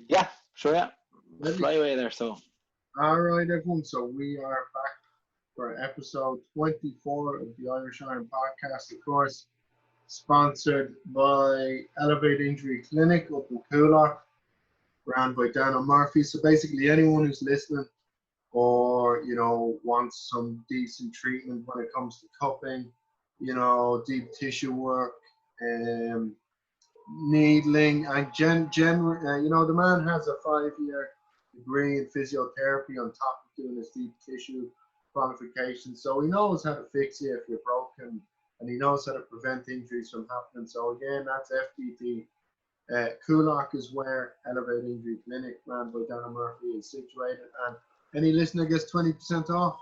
Yeah, sure, yeah. Ready? Fly away there, so. All right, everyone. So we are back for episode 24 of the Irish Iron Podcast, of course, sponsored by Elevate Injury Clinic up in Coolock, ran by Daniel Murphy. So basically, anyone who's listening or wants some decent treatment when it comes to cupping, deep tissue work, um, needling, and the man has a 5-year degree in physiotherapy on top of doing his deep tissue qualification. So he knows how to fix you if you're broken, and he knows how to prevent injuries from happening. So again, that's FBT. Coolock is where Elevate Injury Clinic, ran by Dana Murphy, is situated, and any listener gets 20% off.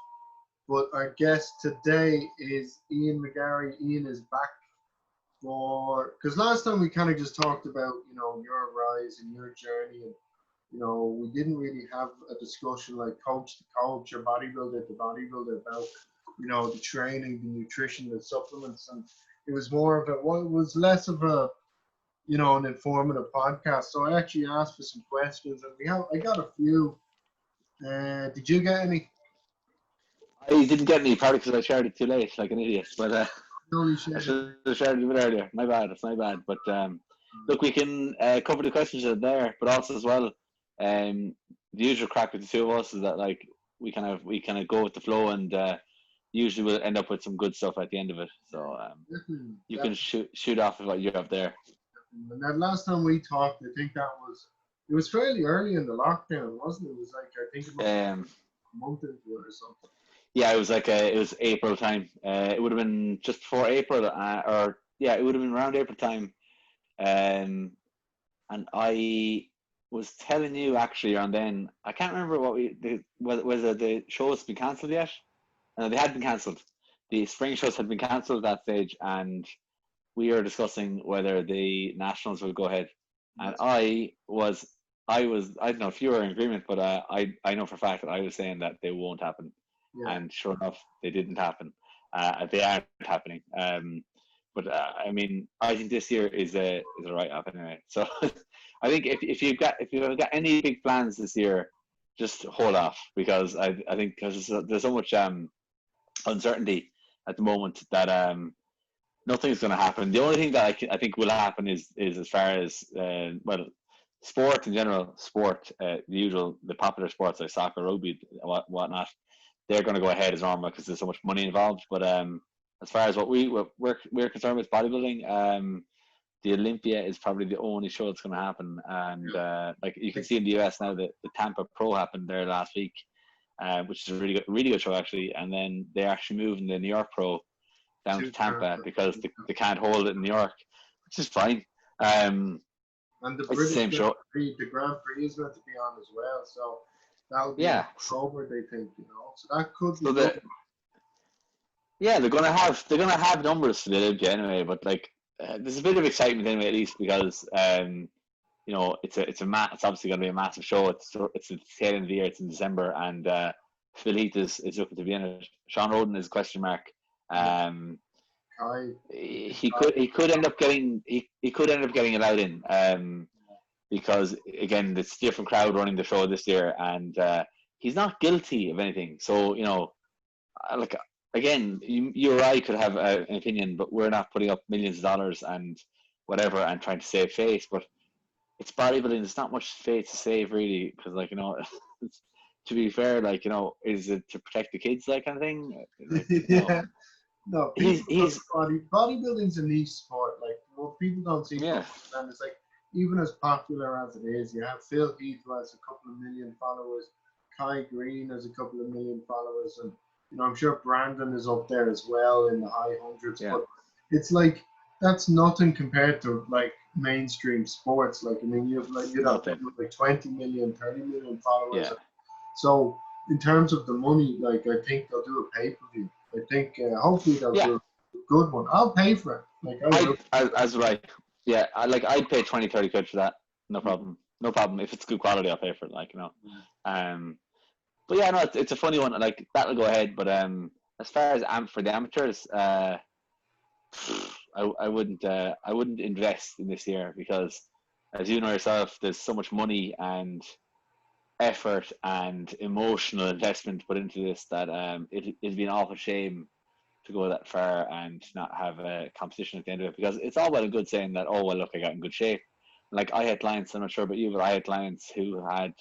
But our guest today is Ian McGarry. Ian is back for, because last time we kind of just talked about your rise and your journey, and we didn't really have a discussion like coach to coach or bodybuilder to bodybuilder about the training, the nutrition, the supplements, and it was more of a, well, it was less of a an informative podcast. So I actually asked for some questions, and I got a few. Did you get any? I didn't get any, probably because I shared it too late, like an idiot. But Only I shared. should have shared it a bit earlier. My bad, it's my bad. But look, we can cover the questions that are there, but also as well, the usual crack with the two of us is that like we kind of go with the flow, and usually we'll end up with some good stuff at the end of it. So Definitely, you can definitely. shoot off of what you have there. And then last time we talked, I think it was fairly early in the lockdown, wasn't it? It was like, I think it must have Um, been a month into it or something. yeah, it was like it was April time. It would have been just before April, or yeah, it would have been around April time. Um, and I was telling you actually around then. I can't remember whether the shows had been cancelled yet. No, they had been cancelled. The spring shows had been cancelled at that stage, and we were discussing whether the nationals would go ahead. And That's I don't know if you were in agreement, but I know for a fact that I was saying that they won't happen, yeah. and sure enough, they didn't happen. They aren't happening. But I mean, I think this year is a write off anyway. So I think if you've got any big plans this year, just hold off, because I think because there's so much uncertainty at the moment that nothing's going to happen. The only thing that I think will happen is as far as well, sport in general, the popular sports like soccer, rugby, whatnot, they're going to go ahead as normal because there's so much money involved. But as far as we're concerned with bodybuilding, the Olympia is probably the only show that's going to happen. And like you can Like, see in the US now that the Tampa Pro happened there last week, which is a really good show actually. And then they're actually moving the New York Pro down to two Tampa times. because they can't hold it in New York, which is fine. Um, And the it's the British same Grand show. Prix, the Grand Prix is meant to be on as well. So that'll be in Yeah. October, they think, So that could be So good. they're gonna have numbers for the Olympia anyway, but like there's a bit of excitement anyway, at least because it's obviously gonna be a massive show. It's the tail end of the year. It's in December, and Phil Heath is looking to be in it. Sean Roden is a question mark. Yeah. Um, Kai, he could end up getting allowed in. Because again, it's a different crowd running the show this year, and he's not guilty of anything. So like again, you or I could have an opinion, but we're not putting up millions of dollars and whatever and trying to save face. But it's bodybuilding. There's not much face to save really, because to be fair, is it to protect the kids, that kind of thing? yeah. No, He's people don't he's bodybuilding's a niche sport. Like, what people don't see from yeah and it's like, even as popular as it is, you have Phil Heath, who has a couple of million followers, Kai Green has a couple of million followers, and I'm sure Brandon is up there as well in the high hundreds. yeah But it's like, that's nothing compared to like mainstream sports. Like, I mean, you'd have nothing like 20 million, 30 million followers. yeah So in terms of the money, like, I think they'll do a pay per view. I think hopefully they'll yeah do a good one. I'll pay for it. Like, I I will. as right yeah I'd pay 20-30 quid for that, no problem, no problem. If it's good quality, I'll pay for it, um but yeah, no, it's a funny one. Like that'll go ahead, but as far as for the amateurs, I wouldn't invest in this year because as you know yourself, there's so much money and effort and emotional investment put into this that it'd be an awful shame to go that far and not have a competition at the end of it, because it's all well and good saying that, oh well, look, I got in good shape. Like I had clients, I'm not sure about you, but I had clients who had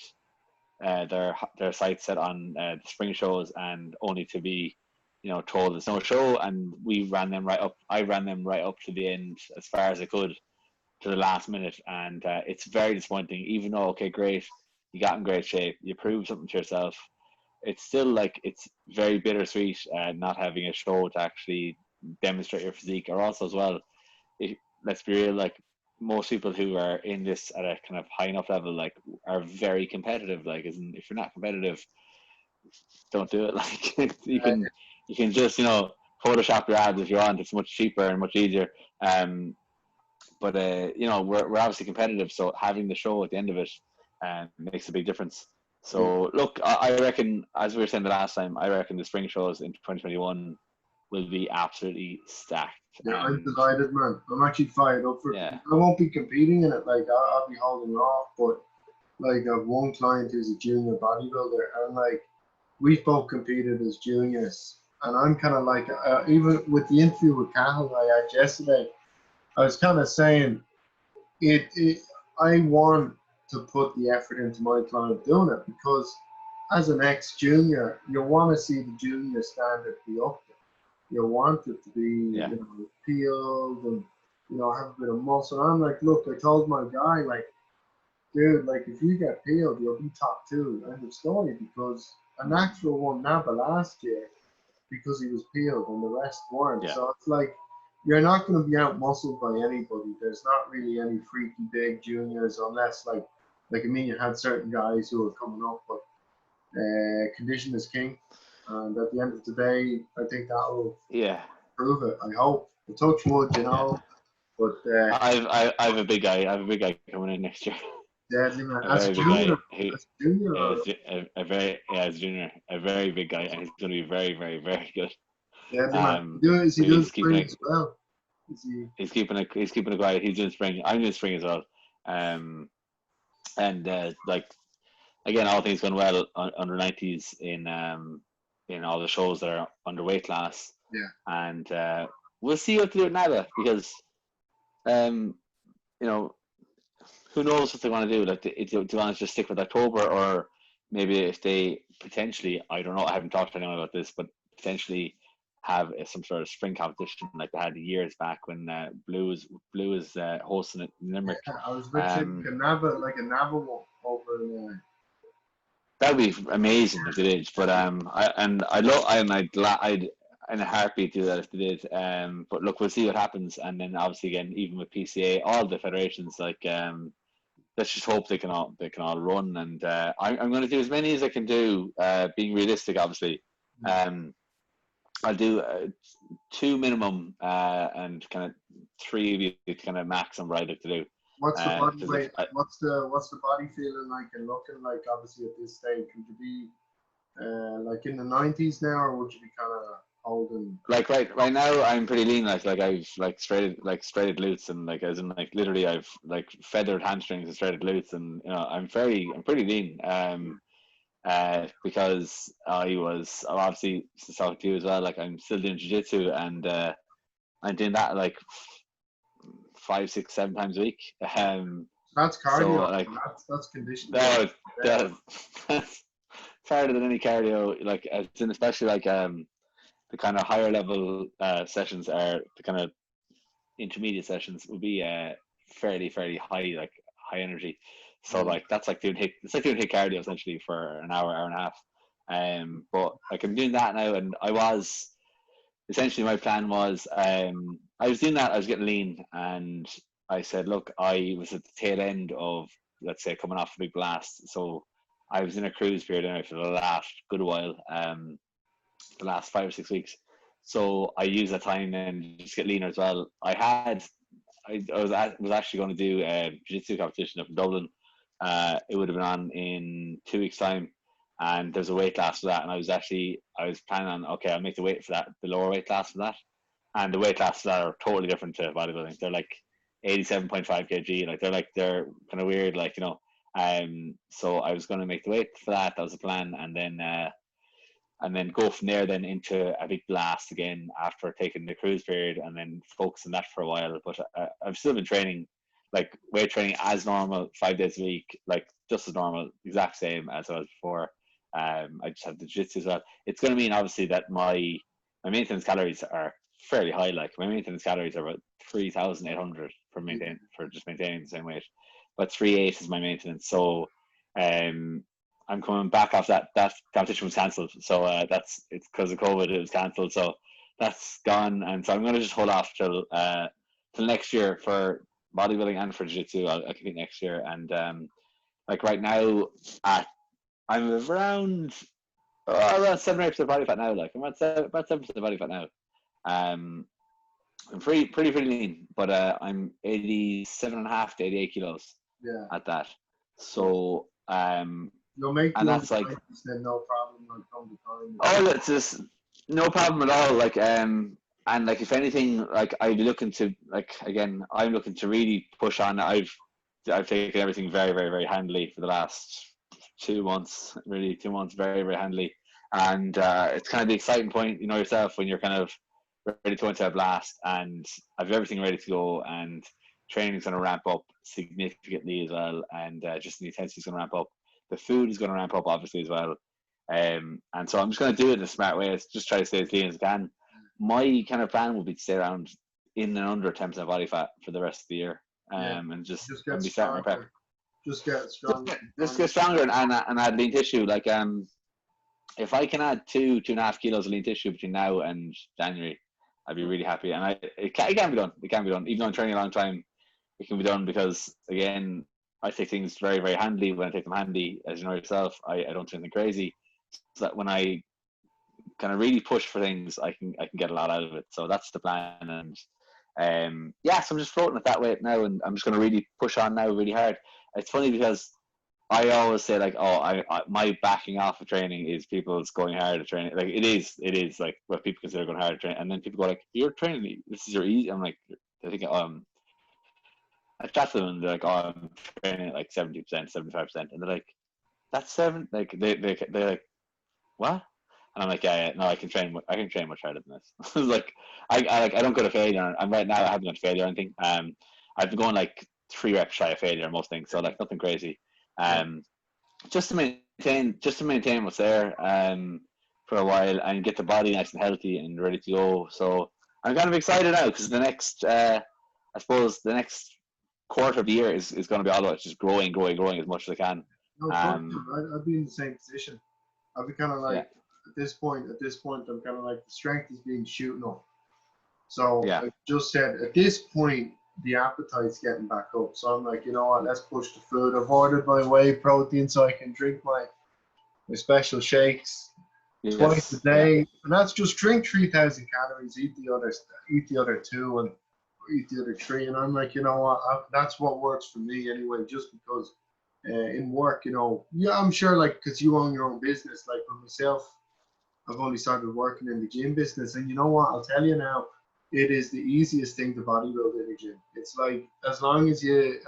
their sights set on the spring shows, and only to be, told there's no show, and we ran them right up. I ran them right up to the end as far as I could, to the last minute, and it's very disappointing. Even though, okay, great, you got in great shape, you proved something to yourself, it's still like it's very bittersweet not having a show to actually demonstrate your physique. Or also as well, let's be real, like most people who are in this at a kind of high enough level, like, are very competitive. Like, isn't if you're not competitive, don't do it. Like you can just Photoshop your ads if you want. It's much cheaper and much easier. But we're obviously competitive, so having the show at the end of it makes a big difference. So look, I reckon, as we were saying the last time, I reckon the spring shows in 2021 will be absolutely stacked. Yeah, I'm delighted, man. I'm actually fired up for it. Yeah. I won't be competing in it. Like, I'll be holding off. But like, I've one client who's a junior bodybuilder, and like, we've both competed as juniors. And I'm kind of like, even with the interview with Cahill I had yesterday, I was kind of saying I want to put the effort into my client doing it, because as an ex-junior, you want to see the junior standard be up there. You want it to be peeled and have a bit of muscle. And I'm like, look, I told my guy, like, dude, like, if you get peeled, you'll be top 2. End of story. Because a natural won Napa last year because he was peeled and the rest weren't. Yeah. So it's like, you're not going to be out muscled by anybody. There's not really any freaky big juniors, unless like I mean, you had certain guys who were coming up, but condition is king. And at the end of the day, I think that will prove it. I hope. The touch wood, But I have a big guy. I have a big guy coming in next year. Deadly, man. As a junior. As junior. A very big guy, and he's going to be very, very, very good. Deadly, man. Is he doing spring as well? He's keeping it quiet. He's doing spring. I'm doing spring as well. Like, again, all things going well under 90s in all the shows that are underweight class. Yeah. And we'll see what to do with NADA, because who knows what they want to do. Like, do you want to just stick with October, or maybe if they potentially, I don't know, I haven't talked to anyone about this, but potentially have some sort of spring competition like they had years back when Blue was hosting it in Limerick. Yeah, I was thinking a Nava one over there. That'd be amazing if they did. But I'd in a heartbeat do that if they did. But look, we'll see what happens. And then obviously, again, even with PCA, all the federations, like, let's just hope they can all run. And I'm going to do as many as I can do, being realistic, obviously. I'll do 2 minimum, and kind of 3 of you kind of max I'm right to do. What's the body weight? What's the body feeling like and looking like? Obviously, at this stage, would you be like in the 90s now, or would you be kind of holding? Like right now, I'm pretty lean. Like I've straighted glutes, and like as in like literally I've like feathered hamstrings and straighted glutes, and I'm pretty lean. Because I was obviously talking to you as well. Like, I'm still doing jiu-jitsu, and I'm doing that like 5, 6, 7 times a week. That's cardio. So, like, that's conditioning. That's harder than any cardio. Like, especially like the kind of higher level sessions are the kind of intermediate sessions will be fairly high, like high energy. So like that's like doing HIIT cardio essentially for an hour and a half. But like I'm doing that now, and I was essentially, my plan was I was doing that, I was getting lean, and I said, look, I was at the tail end of, let's say, coming off a big blast. So I was in a cruise period anyway for the last good while, the last 5 or 6 weeks. So I used that time and just get leaner as well. I was actually going to do a jiu-jitsu competition up in Dublin. It would have been on in 2 weeks' time, and there's a weight class for that. And I was planning on, okay, I'll make the lower weight class for that, and the weight class for that are totally different to bodybuilding. They're like 87.5 kg. Like they're kind of weird, like, you know. So I was going to make the weight for that. That was the plan, and then go from there then into a big blast again after taking the cruise period, and then focus on that for a while. But I've still been training, like weight training as normal, 5 days a week, like just as normal, exact same as I was before. I just have the jiu-jitsu as well. It's going to mean obviously that my maintenance calories are fairly high. Like my maintenance calories are about 3,800 for just maintaining the same weight, but 3.8 is my maintenance. So I'm coming back off that competition was cancelled. So it's because of COVID, it was cancelled. So that's gone, and so I'm going to just hold off till next year for bodybuilding and for jiu-jitsu. I'll compete next year, and like right now, I'm around 7 or 8% body fat now. Like I'm about 7% body fat now. I'm pretty lean, but I'm 87.5 to 88 kilos. Yeah. At that. So you'll make and the that's like no problem when it comes to time. Oh, it's just no problem at all. Like and like if anything, like I'd be looking to, like, again, I'm looking to really push on. I've taken everything very, very, very handily for the last 2 months, really 2 months, very, very handily. And it's kind of the exciting point, you know yourself, when you're kind of ready to go into a blast and have everything ready to go, and training's going to ramp up significantly as well, and just the intensity is going to ramp up. The food is going to ramp up obviously as well. And so I'm just going to do it in a smart way. Just try to stay as lean as I can. My kind of plan would be to stay around in and under 10% body fat for the rest of the year, and just get be starting my prep. Just get stronger. Just get stronger and add lean tissue. Like if I can add 2.5 kilos of lean tissue between now and January, I'd be really happy. And it can be done. It can be done. Even though I'm training a long time, it can be done, because again, I take things very, very handily. When I take them handy, as you know yourself, I don't do anything crazy. So that when I kind of really push for things, I can get a lot out of it. So that's the plan. And so I'm just floating it that way now, and I'm just going to really push on now really hard. It's funny because I always say, like, my backing off of training is people's going hard at training. Like it is like what people consider going hard at training, and then people go like, "You're training. This is your easy." I'm like, I think I chat to them and they're like, "Oh, I'm training at like 70%, 75%," and they're like, "That's seven." Like they're like, "What?" And I'm like, "Yeah, no, I can train much harder than this." Like I don't go to failure. I'm right now. I haven't gone to failure or anything. I've been going like 3 reps shy of failure on most things, so like nothing crazy. Just to maintain what's there for a while and get the body nice and healthy and ready to go. So I'm kind of excited now, because the next I suppose the next quarter of the year is going to be all about just growing as much as I can. No, I'd be in the same position. I'd be kind of like, at this point, I'm kind of like, the strength is being shooting up. So I just said, at this point, the appetite's getting back up. So I'm like, you know what, let's push the food. I've ordered my whey protein so I can drink my special shakes twice a day. And that's just drink 3,000 calories, eat the other 2, and eat the other 3. And I'm like, you know what, that's what works for me anyway, just because in work, you know, I'm sure, like, because you own your own business, like for myself, I've only started working in the gym business, and you know what, I'll tell you now, it is the easiest thing to bodybuild in a gym. It's like, as long as the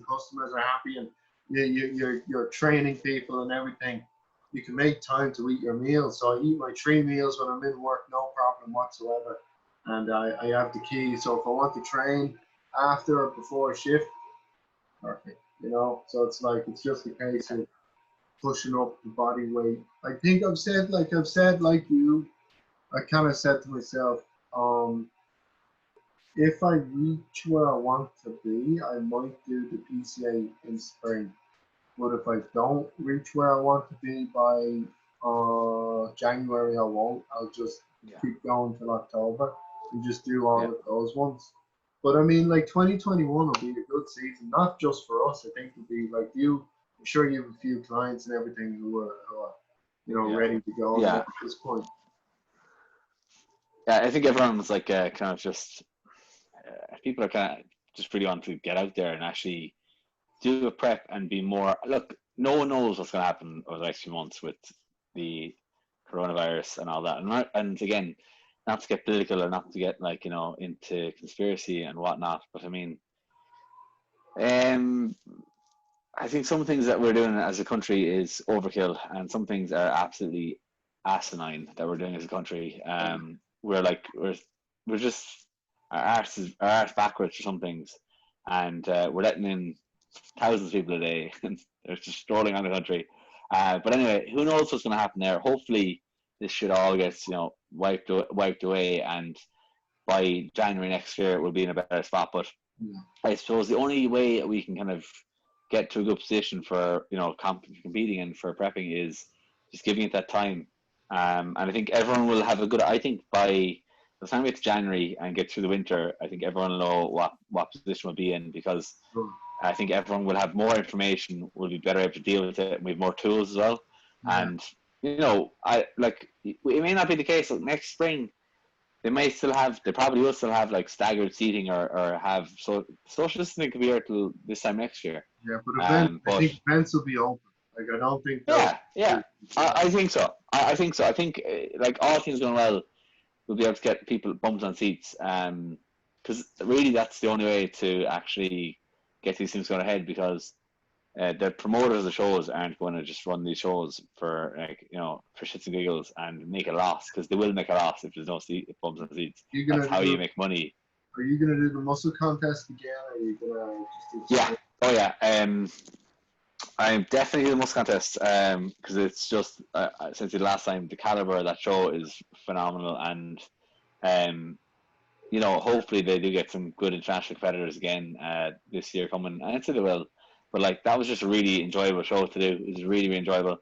customers are happy and you're training people and everything, you can make time to eat your meals. So I eat my 3 meals when I'm in work, no problem whatsoever. And I have the key. So if I want to train after or before a shift, perfect. You know, so it's like, it's just a case of pushing up the body weight. I think I've said like you, I kind of said to myself, if I reach where I want to be, I might do the PCA in spring. But if I don't reach where I want to be by January, I won't. I'll just keep going till October and just do all of those ones. But I mean, like 2021 will be a good season, not just for us. I think it'll be like you. I'm sure you have a few clients and everything who are you know, ready to go at this point. Yeah, I think everyone's like kind of just people are kind of just really want to get out there and actually do a prep and be more. Look, no one knows what's going to happen over the next few months with the coronavirus and all that. And again, not to get political or not to get, like, you know, into conspiracy and whatnot, but I mean, I think some things that we're doing as a country is overkill, and some things are absolutely asinine that we're doing as a country. We're like we're just our arse backwards for some things, and we're letting in thousands of people a day, and they're just strolling on the country. But anyway, who knows what's going to happen there? Hopefully, this should all get wiped away, and by January next year, we'll be in a better spot. But Yeah. I suppose the only way we can kind of get to a good position for competing and for prepping is just giving it that time. And I think everyone will have a good. I think by the time we get to January and get through the winter, I think everyone will know what position we'll be in, because Sure. I think everyone will have more information, will be better able to deal with it, and we have more tools as well. Yeah. And I like it may not be the case next spring. They probably will still have like staggered seating, or have social distancing could be here till this time next year. Yeah. But I But think events will be open. Like I don't think they'll. yeah, I think so. I think so. I think like all things going well, we'll be able to get people bums on seats. Because really that's the only way to actually get these things going ahead, because the promoters of the shows aren't going to just run these shows for for shits and giggles and make a loss, because they will make a loss if there's no bums on seats. You That's gonna how you do? make money. Are you gonna do the muscle contest again? Or are you gonna just do? Yeah. Oh yeah. I'm definitely the most contest, because it's just since the last time, the caliber of that show is phenomenal, and hopefully they do get some good international competitors again this year coming, and I'd say they will. But like that was just a really enjoyable show to do. It was really, really enjoyable,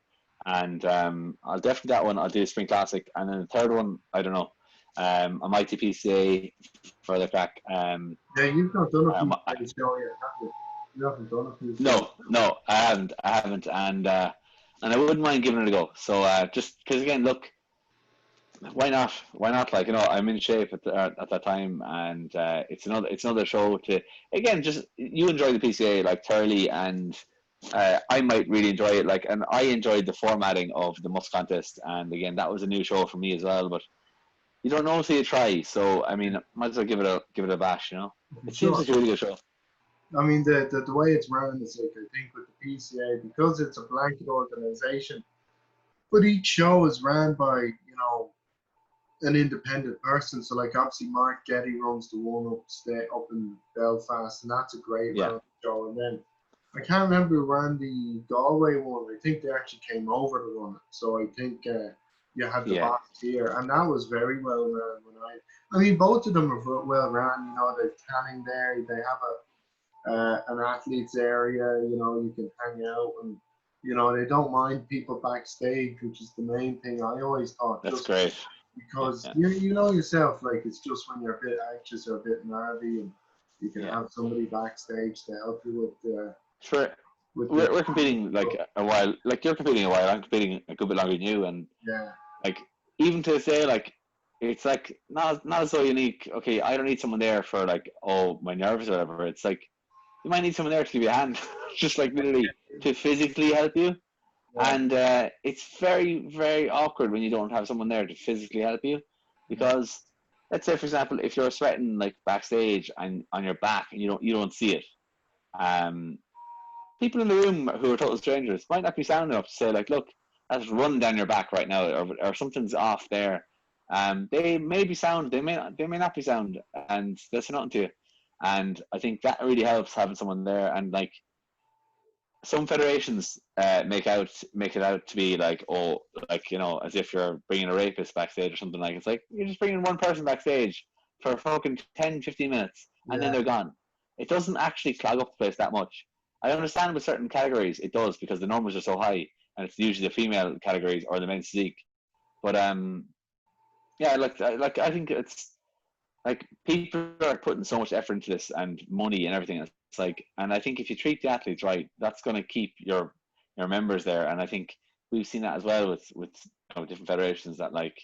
and I'll definitely that one. I'll do the Spring Classic, and then the third one, I don't know. I might do PCA for the crack. Yeah, you've not done a I, PCA show yet, have you? You haven't done a PCA. no, I haven't, and I wouldn't mind giving it a go. So just because again, look, why not? Why not? Like I'm in shape at that time, and it's another show to again just you enjoy the PCA like thoroughly, and I might really enjoy it. Like, and I enjoyed the formatting of the Must Contest, and again that was a new show for me as well. But you don't know until you try. So I mean, might as well give it a bash. It seems Sure. like a really good show. I mean, the way it's run is like I think with the PCA, because it's a blanket organization, but each show is ran by an independent person. So like obviously Mark Getty runs the one up in Belfast, and that's a great Yeah, run show. And then I can't remember who ran the Galway one. I think they actually came over to run it. So I think you had the yeah, box here, and that was very well run. I mean, both of them are well run. They're canning there. They have an athletes area. You can hang out, and they don't mind people backstage, which is the main thing. I always thought, that's just great. because Yeah, you know yourself, like it's just when you're a bit anxious or a bit nervy, and you can yeah. have somebody backstage to help you Sure. with the We're competing like a while. Like you're competing a while. I'm competing a good bit longer than you, and yeah. like even to say like it's like not so unique. Okay, I don't need someone there for like my nerves or whatever. It's like you might need someone there to give you a hand, just like literally to physically help you. Yeah, And it's very very awkward when you don't have someone there to physically help you, because let's say for example if you're sweating like backstage and on your back and you don't see it, um, people in the room who are total strangers might not be sound enough to say like, look, that's run down your back right now, or something's off there. They may be sound, they may not be sound, and that's nothing to you. And I think that really helps having someone there. And like some federations make it out to be like, oh, like as if you're bringing a rapist backstage or something. Like it's like you're just bringing one person backstage for fucking 10-15 minutes and then yeah, they're gone. It doesn't actually clog up the place that much. I understand with certain categories it does, because the numbers are so high, and it's usually the female categories or the men's physique. But yeah, like I think it's like people are putting so much effort into this and money and everything. It's like, and I think if you treat the athletes right, that's going to keep your members there. And I think we've seen that as well with different federations, that like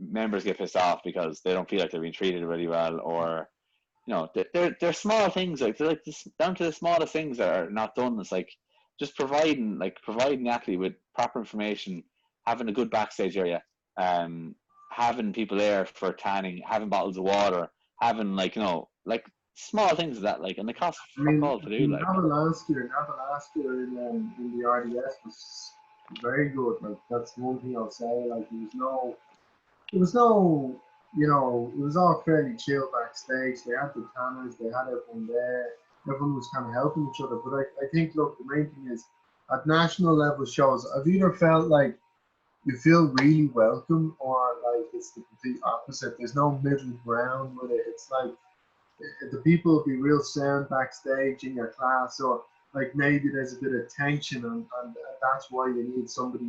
members get pissed off because they don't feel like they're being treated really well, or they're small things, like they're like this, down to the smallest things that are not done. It's like just providing the athlete with proper information, having a good backstage area, um, having people there for tanning, having bottles of water, having like small things that like, and they cost I fuck mean, all to do. Like, Nava last year in the RDS was very good. Like that's one thing I'll say. Like there was no, it was all fairly chill backstage. They had the tanners, they had everyone there. Everyone was kind of helping each other. But I think, look, the main thing is at national level shows, I've either felt like you feel really welcome or like it's the complete opposite. There's no middle ground with it. It's like the people will be real sound backstage in your class, or like maybe there's a bit of tension, and that's why you need somebody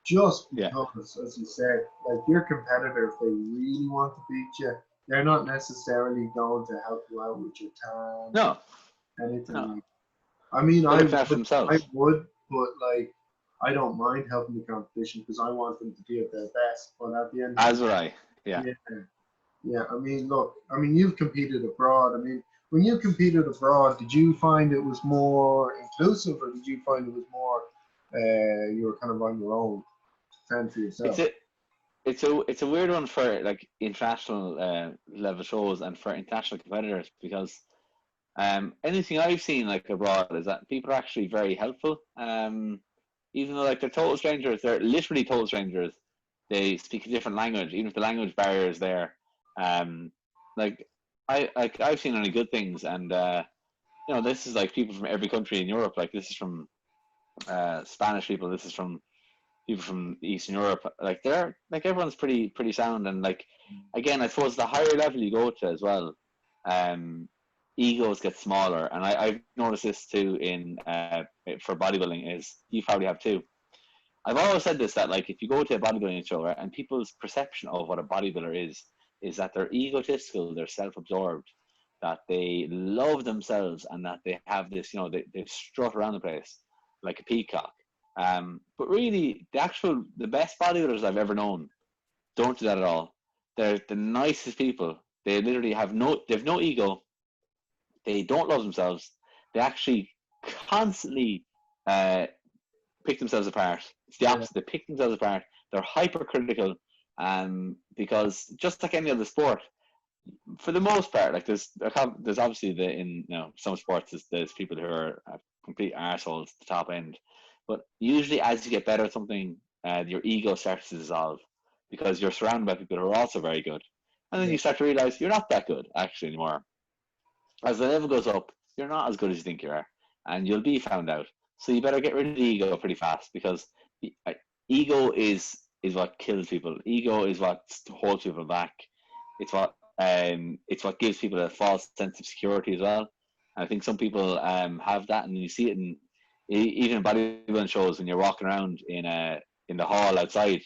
just yeah, because, as you said, like your competitor, if they really want to beat you, they're not necessarily going to help you out with your time or no, anything no, like. I mean, they're looking after I themselves. would, but like, I don't mind helping the competition because I want them to give their best. But at the end of the As would I. Yeah. day, yeah, yeah. I mean, look, I mean, you've competed abroad. I mean, when you competed abroad, did you find it was more inclusive, or did you find it was more, you were kind of on your own, fend for It's yourself? a it's a weird one for like international level shows and for international competitors because anything I've seen like abroad is that people are actually very helpful. Even though like they're total strangers, they're literally total strangers. They speak a different language, even if the language barrier is there. Um, like I've seen only good things, and this is like people from every country in Europe. Like this is from Spanish people. This is from people from Eastern Europe. Like they're like everyone's pretty sound, and like again, I suppose the higher level you go to as well, um, egos get smaller, and I've noticed this too in for bodybuilding is you probably have too. I've always said this that like if you go to a bodybuilding show, right, and people's perception of what a bodybuilder is that they're egotistical, they're self-absorbed, that they love themselves, and that they have this, they strut around the place like a peacock. But really, the best bodybuilders I've ever known don't do that at all. They're the nicest people. They literally they have no ego. They don't love themselves. They actually constantly uh, pick themselves apart. It's the Yeah, opposite. They pick themselves apart. They're hypercritical, because just like any other sport, for the most part, like there's obviously in some sports there's people who are complete arseholes at the top end, but usually as you get better at something, your ego starts to dissolve because you're surrounded by people who are also very good, and then yeah, you start to realize you're not that good actually anymore. As the level goes up, you're not as good as you think you are, and you'll be found out. So you better get rid of the ego pretty fast because ego is what kills people. Ego is what holds people back. It's what gives people a false sense of security as well. And I think some people have that, and you see it in even in bodybuilding shows when you're walking around in the hall outside,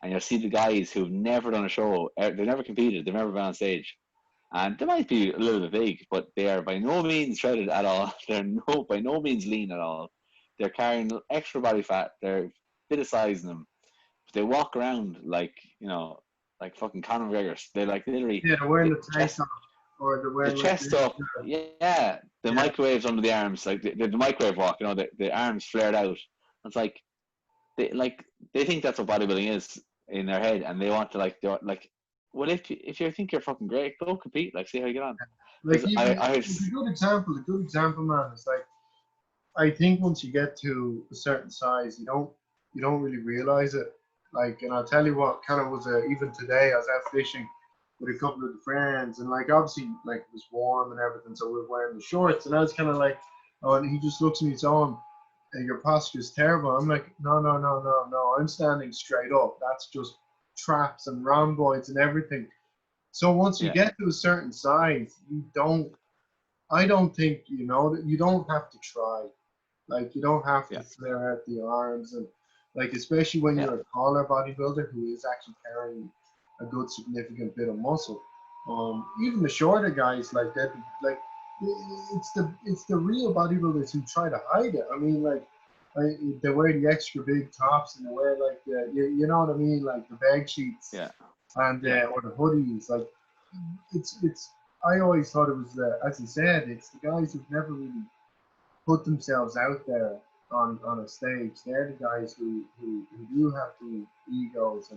and you'll see the guys who've never done a show, they've never competed, they've never been on stage, and they might be a little bit big, but they are by no means shredded at all. They're by no means lean at all. They're carrying extra body fat. They're a bit of size in them. But they walk around like fucking Conor McGregor. They like literally yeah. They're wearing the the tank chest, top, or they're the wearing like chest up. Yeah, the yeah, microwaves under the arms, like the microwave walk. The arms flared out. It's like they think that's what bodybuilding is in their head, and they want to they're like, well, if you think you're fucking great, go compete. Like, see how you get on. like Because even it's a good example, man. It's like I think once you get to a certain size, you don't really realize it. Like, and I'll tell you what, kind of was even today I was out fishing with a couple of the friends, and like obviously like it was warm and everything, so we were wearing the shorts, and I was kind of like, oh, and he just looks at me, he's on, your posture is terrible. I'm like, no, no, no, no, no, I'm standing straight up. That's just traps and rhomboids and everything. So once you yeah, get to a certain size, you don't. I don't think that you don't have to try. Like you don't have to yeah, flare out the arms and like especially when yeah, you're a taller bodybuilder who is actually carrying a good significant bit of muscle. Even the shorter guys like that, like it's the real bodybuilders who try to hide it. I mean, like they wear the extra big tops and they wear like you know what I mean, like the bag sheets yeah, and yeah, or the hoodies. Like it's. I always thought it was as you said, it's the guys who've never really put themselves out there on a stage. They're the guys who do have the egos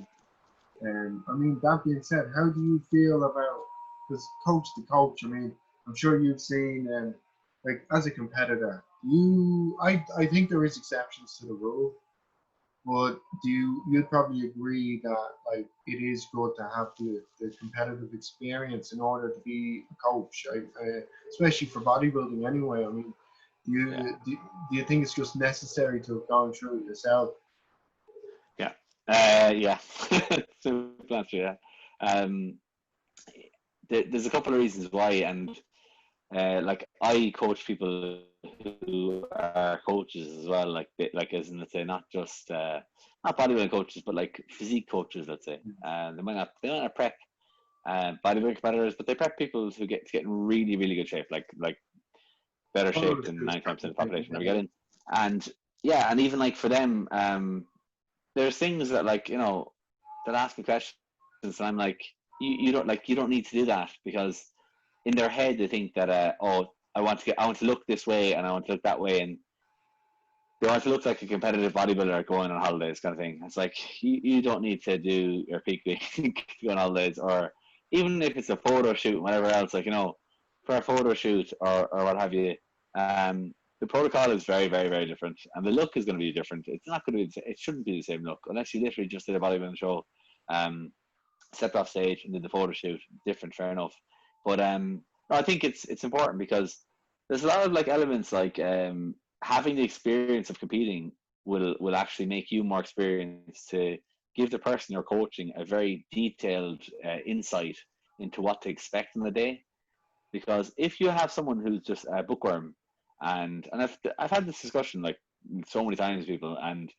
and I mean that being said, how do you feel about? because coach to coach, I mean, I'm sure you've seen, like as a competitor, I think there is exceptions to the rule, but you'd probably agree that like it is good to have the competitive experience in order to be a coach, especially for bodybuilding anyway. I mean, Yeah, do you think it's just necessary to have gone through it yourself? yeah, yeah. Simple answer. Yeah. Um, there's a couple of reasons why, and like I coach people who are coaches as well, like as in, let's say, not just not bodybuilding coaches, but like physique coaches, let's say. They might not prep bodybuilding competitors, but they prep people who get in really really good shape, like better Oh, shape it's than just 90% of the taking population ever get that. in. And yeah, and even like for them, there's things that, like, they'll ask me questions, and I'm like, you don't need to do that, because in their head they think that oh, I want to look this way and I want to look that way, and they want to look like a competitive bodybuilder going on holidays, kind of thing. It's like, you don't need to do your peak week to go on holidays, or even if it's a photo shoot, whatever else, like, for a photo shoot or what have you. The protocol is very, very, very different, and the look is going to be different. It's not going to be, it shouldn't be the same look unless you literally just did a bodybuilding show, um, stepped off stage and did the photo shoot. Different, fair enough. But no, I think it's important, because there's a lot of like elements, like having the experience of competing will actually make you more experienced to give the person you're coaching a very detailed insight into what to expect in the day. Because if you have someone who's just a bookworm, and I've had this discussion like so many times with people, and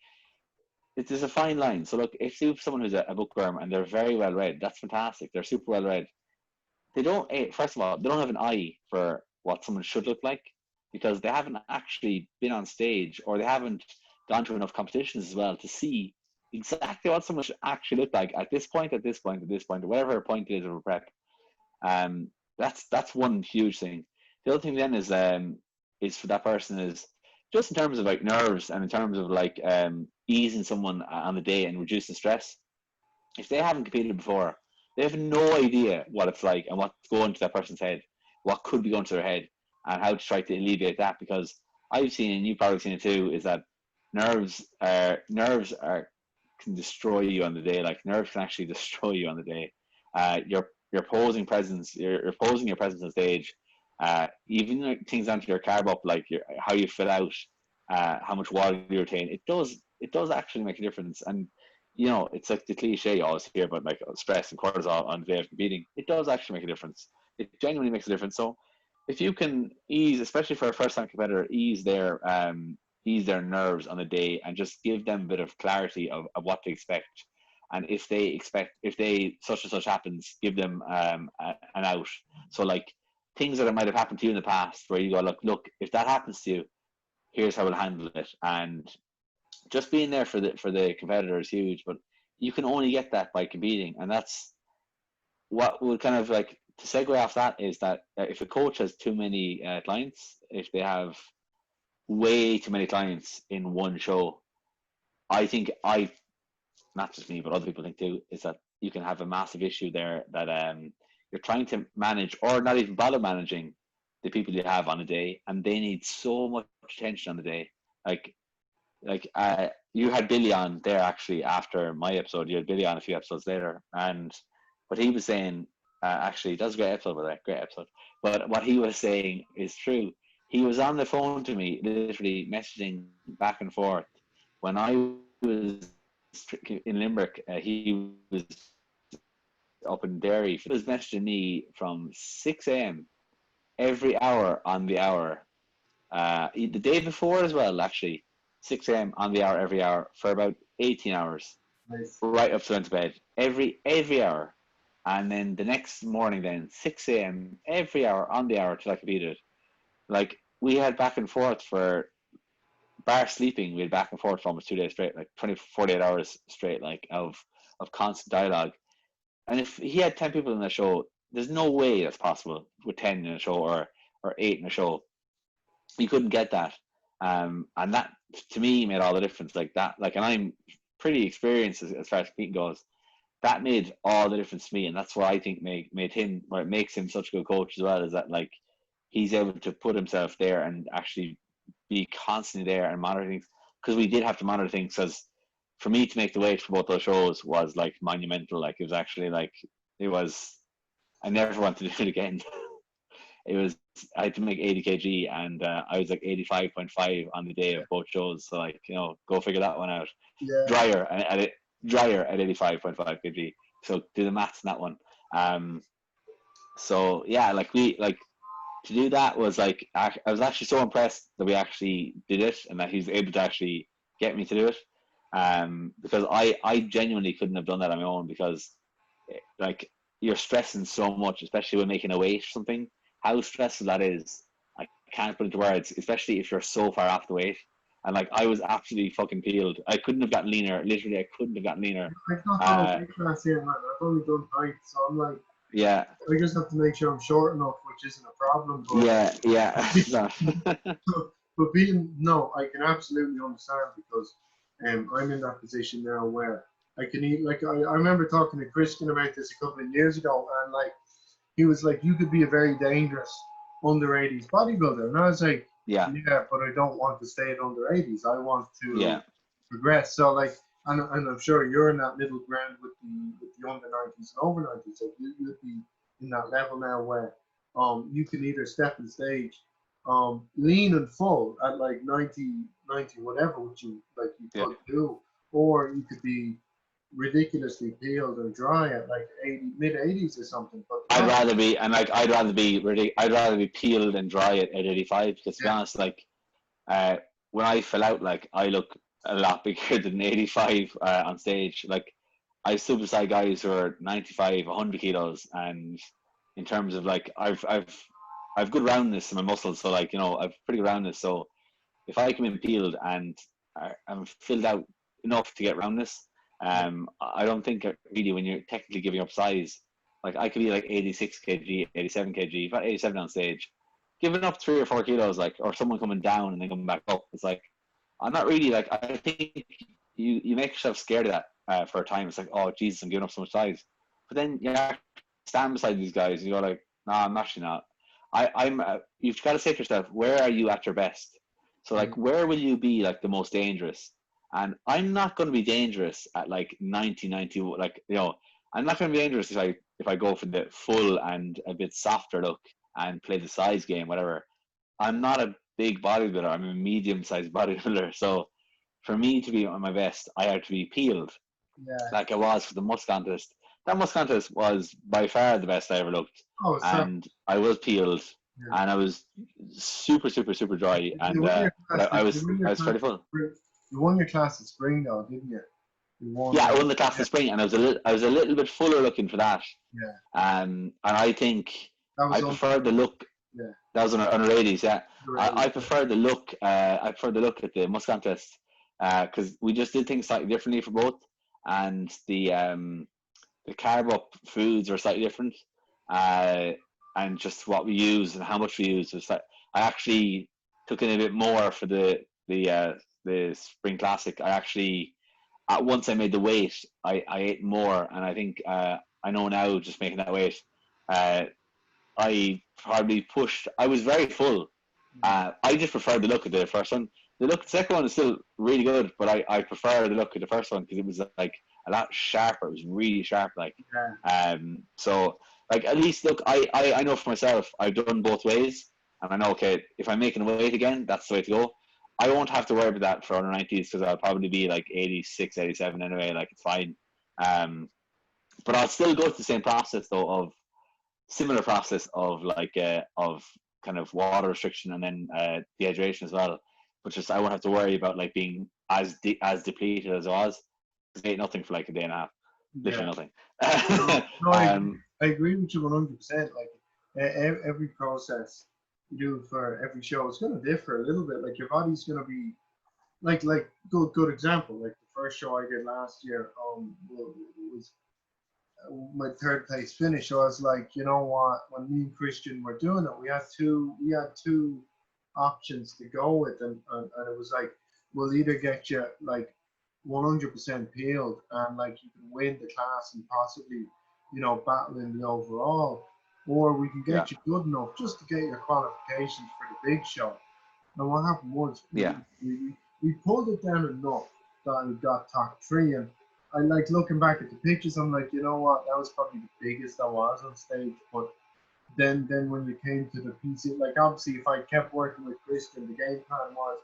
there's a fine line. So look, if you have someone who's a bookworm and they're very well read, that's fantastic. They're super well read. They don't, first of all, they don't have an eye for what someone should look like, because they haven't actually been on stage, or they haven't gone to enough competitions as well to see exactly what someone should actually look like at this point, at this point, at this point, or whatever point it is of a prep. Um, that's one huge thing. The other thing then is for that person is just in terms of like nerves, and in terms of like easing someone on the day and reducing stress. If they haven't competed before, they have no idea what it's like and what's going to that person's head, what could be going to their head, and how to try to alleviate that. Because I've seen, and you've probably seen it too, is that nerves can destroy you on the day. Like, nerves can actually destroy you on the day. Your posing presence, you're posing your presence on stage. Even like things onto your carb up, like how you fill out, how much water you retain. It does actually make a difference. And it's like the cliche you always hear about, like stress and cortisol on the day of competing. It does actually make a difference. It genuinely makes a difference. So if you can ease, especially for a first-time competitor, ease their nerves on the day, and just give them a bit of clarity of what to expect. And if they such and such happens, give them an out. So like things that might have happened to you in the past, where you go, look, if that happens to you, here's how we'll handle it. And just being there for the competitor is huge. But you can only get that by competing, and that's what would kind of like, to segue off that, is that if a coach has too many clients, if they have way too many clients in one show, I think, not just me, but other people think too, is that you can have a massive issue there, that you're trying to manage, or not even bother managing, the people you have on a day, and they need so much attention on the day. Like you had Billy on there actually after my episode. You had Billy on a few episodes later, and what he was saying, actually, that's a great episode, by the way, great episode. But what he was saying is true. He was on the phone to me, literally messaging back and forth. When I was in Limerick, he was up in Derry. He was messaging me from 6 a.m. every hour on the hour. The day before as well, actually, 6 a.m. on the hour every hour for about 18 hours, Nice. right up to going to bed, every hour. And then the next morning, then 6 a.m. every hour on the hour till I competed. Like, we had back and forth for bar sleeping. We had back and forth for almost 2 days straight, like 48 hours straight, like of constant dialogue. And if he had 10 people in the show, there's no way that's possible with 10 in a show, or 8 in a show. You couldn't get that. And that, to me, made all the difference. Like that, like, and I'm pretty experienced as far as competing goes. that made all the difference to me, and that's what I think made him, where it makes him such a good coach as well, is that like he's able to put himself there and actually be constantly there and monitor things. Because we did have to monitor things. Because for me to make the weight for both those shows was like monumental. Like it was actually like it was. I never wanted to do it again. It was I had to make 80 kg, and I was like 85.5 on the day of both shows. So like go figure that one out. Yeah. Drier at 85.5 kg. So do the maths on that one. So yeah, like to do that was like I was actually so impressed that we actually did it, and that he's able to actually get me to do it. Because I genuinely couldn't have done that on my own, because like you're stressing so much, especially when making a weight or something. How stressful that is, I can't put into words, especially if you're so far off the weight. And like I was absolutely fucking peeled. I couldn't have gotten leaner. Literally, I couldn't have gotten leaner. I've not done a weight class here, man. I've only done height, so I'm like, Yeah. I just have to make sure I'm short enough, which isn't a problem. But Yeah. but being no, I can absolutely understand, because I'm in that position now where I can eat. Like I remember talking to Christian about this a couple of years ago, and like he was like, you could be a very dangerous under 80s bodybuilder, and I was like, Yeah. but I don't want to stay at under 80s. I want to Yeah. progress. So like, and I'm sure you're in that middle ground with the under 90s and over 90s. So you'd be in that level now where you can either step and stage lean and full at like 90 whatever, which you Yeah. could do, or you could be ridiculously peeled or dry at like 80 mid 80s or something. But I'd rather be, and like I'd rather be peeled and dry at 85, because to be honest, like when I fell out, like I look a lot bigger than 85 on stage. Like I stood beside guys who are 95, 100 kilos, and in terms of like I've good roundness in my muscles, so like I've pretty good roundness. So if I come in peeled and I'm filled out enough to get roundness, I don't think really when you're technically giving up size, like I could be like 86 kg, 87 kg, if I 87 on stage, giving up 3 or 4 kilos, like, or someone coming down and then coming back up. It's like I'm not really like, I think you make yourself scared of that for a time. It's like, oh Jesus, I'm giving up so much size, but then you stand beside these guys and you go like, nah, I'm actually not. I'm you've got to say to yourself, where are you at your best? So like, where will you be like the most dangerous? And I'm not going to be dangerous at like 90, like I'm not going to be dangerous if I go for the full and a bit softer look and play the size game, whatever. I'm not a big bodybuilder. I'm a medium-sized bodybuilder. So for me to be on my best, I had to be peeled, yeah, like I was for the Musk contest. That Musk contest was by far the best I ever looked, oh, and I was peeled, yeah. and I was super, super, super dry, and but I was fairly full. You won your class in spring though, didn't you? You won. Yeah, I won the class in spring, and I was a little bit fuller looking for that. Yeah. And I think That was I preferred the look. Yeah. That was on 80s, yeah. I I prefer the look. I prefer the look at the Musk contest, because we just did things slightly differently for both, and the carb up foods are slightly different, and just what we use and how much we use. Was like, I actually took in a bit more for the spring classic. I actually once I made the weight, I ate more, and I think I know now, just making that weight, I probably pushed. I was very full. I just preferred the look of the first one. The second one is still really good, but I prefer the look of the first one because it was like a lot sharper. It was really sharp, like. So like, at least look, I know for myself, I've done both ways, and I know, okay, if I'm making a weight again, that's the way to go. I won't have to worry about that for under 90s, because I'll probably be like 86, 87 anyway. Like, it's fine. But I'll still go through the same process though, of similar process of like of kind of water restriction, and then dehydration as well. But just I won't have to worry about like being as depleted as I was. I ate nothing for like a day and a half, literally nothing. No, I agree with you 100%. Like every process you do for every show is going to differ a little bit. Like your body's going to be like good example. Like the first show I did last year was my third place finish. So I was like, you know what? When me and Christian were doing it, we had two options to go with, and it was like, we'll either get you like 100% peeled, and like you can win the class and possibly, you know, battle in the overall, or we can yeah, get you good enough just to get your qualifications for the big show. And what happened was yeah, we pulled it down enough that I got top three, and I like looking back at the pictures. I'm like, you know what, that was probably the biggest I was on stage. But then when you came to the PC, like obviously if I kept working with Christian, the game plan was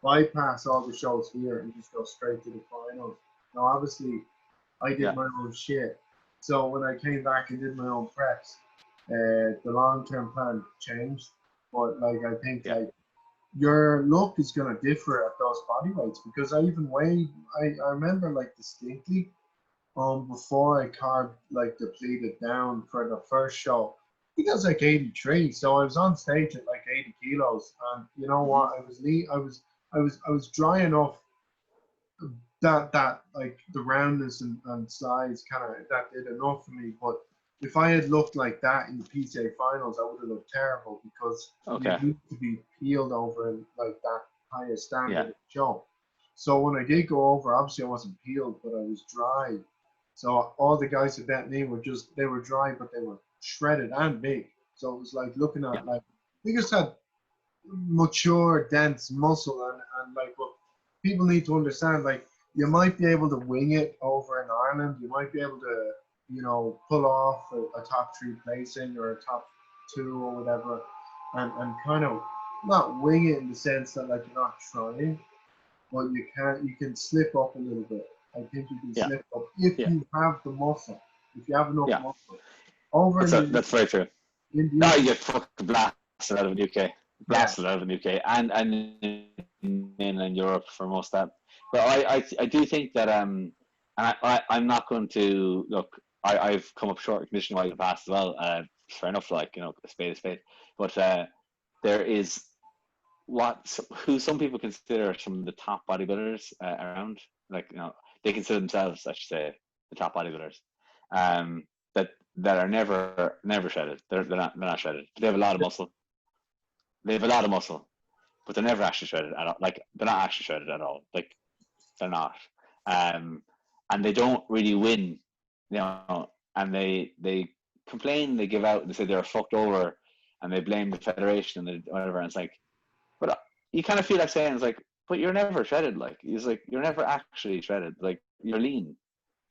bypass all the shows here and just go straight to the finals. Now, obviously, I did yeah, my own shit. So when I came back and did my own preps, the long-term plan changed. But like I think yeah, like your look is gonna differ at those body weights because I even weighed. I remember like distinctly before I carved like depleted down for the first show. I think I was like 83, so I was on stage at like 80 kilos, and you know hmm, what? I was dry enough that like the roundness and size kind of that did enough for me. But if I had looked like that in the PCA finals, I would have looked terrible because you okay, need to be peeled over in like that higher yeah, standard show. So when I did go over, obviously I wasn't peeled, but I was dry. So all the guys that bet me were just they were dry, but they were shredded and big. So it was like looking yeah, at like they just had mature, dense muscle, and like what people need to understand, like you might be able to wing it over in Ireland, you might be able to, you know, pull off a top three placing or a top two or whatever, and kind of not wing it in the sense that like you're not trying, but you can slip up a little bit. I think you can yeah, slip up if yeah, you have the muscle, if you have enough yeah. muscle. Over That's very true. in the No, you UK, get fucking blasted out of the UK, yeah, blasted out of the UK, and in mainland Europe for most of that. But I do think that and I'm not going to look. I've come up short conditioning wise in the past as well. Fair enough, like you know, a spade is spade. But there is what who some people consider some of the top bodybuilders around. Like you know, they consider themselves, I should say, the top bodybuilders. Um, that that are never shredded. They're not shredded. They have a lot of muscle. They have a lot of muscle, but they're never actually shredded at all. Like they're not actually shredded at all. Like they're not. Um, and they don't really win. You know, and they complain. They give out. They say they're fucked over, and they blame the federation and whatever. And it's like, but you kind of feel like saying it's like, but you're never shredded. Like it's like you're never actually shredded. Like you're lean.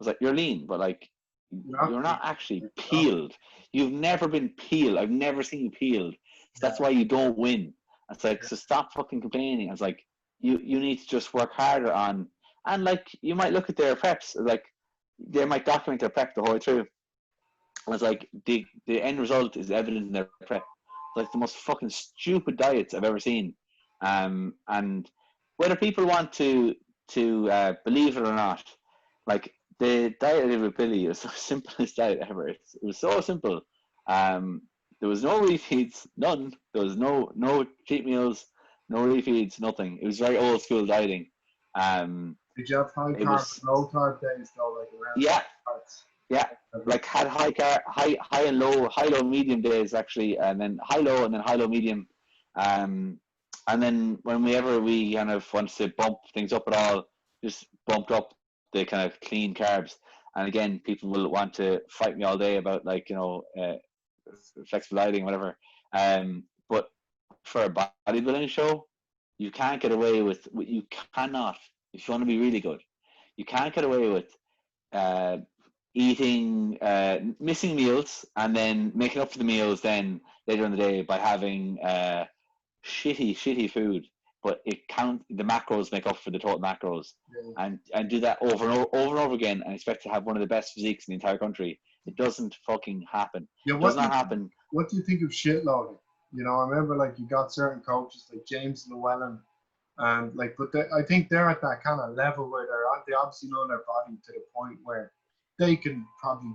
It's like you're lean, but like you have you're to be. not actually peeled. You've never been peeled. I've never seen you peeled. So Yeah, that's why you don't win. It's like so stop fucking complaining. It's like you need to just work harder on and like you might look at their preps like they might document their prep the whole way through. And it's like the end result is evident in their prep. It's like the most fucking stupid diets I've ever seen. And whether people want to believe it or not, like the diet I did with Billy was the simplest diet ever. It was so simple. Um, there was no refeeds, none. There was no cheat meals, no refeeds, nothing. It was very old school dieting. Um, did you have high it carb was and low carb days though, like around yeah, parts? yeah, like had high and low, high low medium days actually, and then high low and then high low medium, um, and then whenever we kind of wanted to bump things up at all, just bumped up the kind of clean carbs. And again, people will want to fight me all day about like you know flexible dieting, whatever. But for a bodybuilding show, you can't get away with you cannot if you want to be really good, you can't get away with uh, eating, missing meals, and then making up for the meals then later in the day by having shitty food. But it count the macros make up for the total macros, Yeah. and do that over and over again, and expect to have one of the best physiques in the entire country. It doesn't fucking happen. Yeah, It does not happen. what do you think of shit loading? You know, I remember like you got certain coaches like James Llewellyn and like, but I think they're at that kind of level where they obviously know their body to the point where they can probably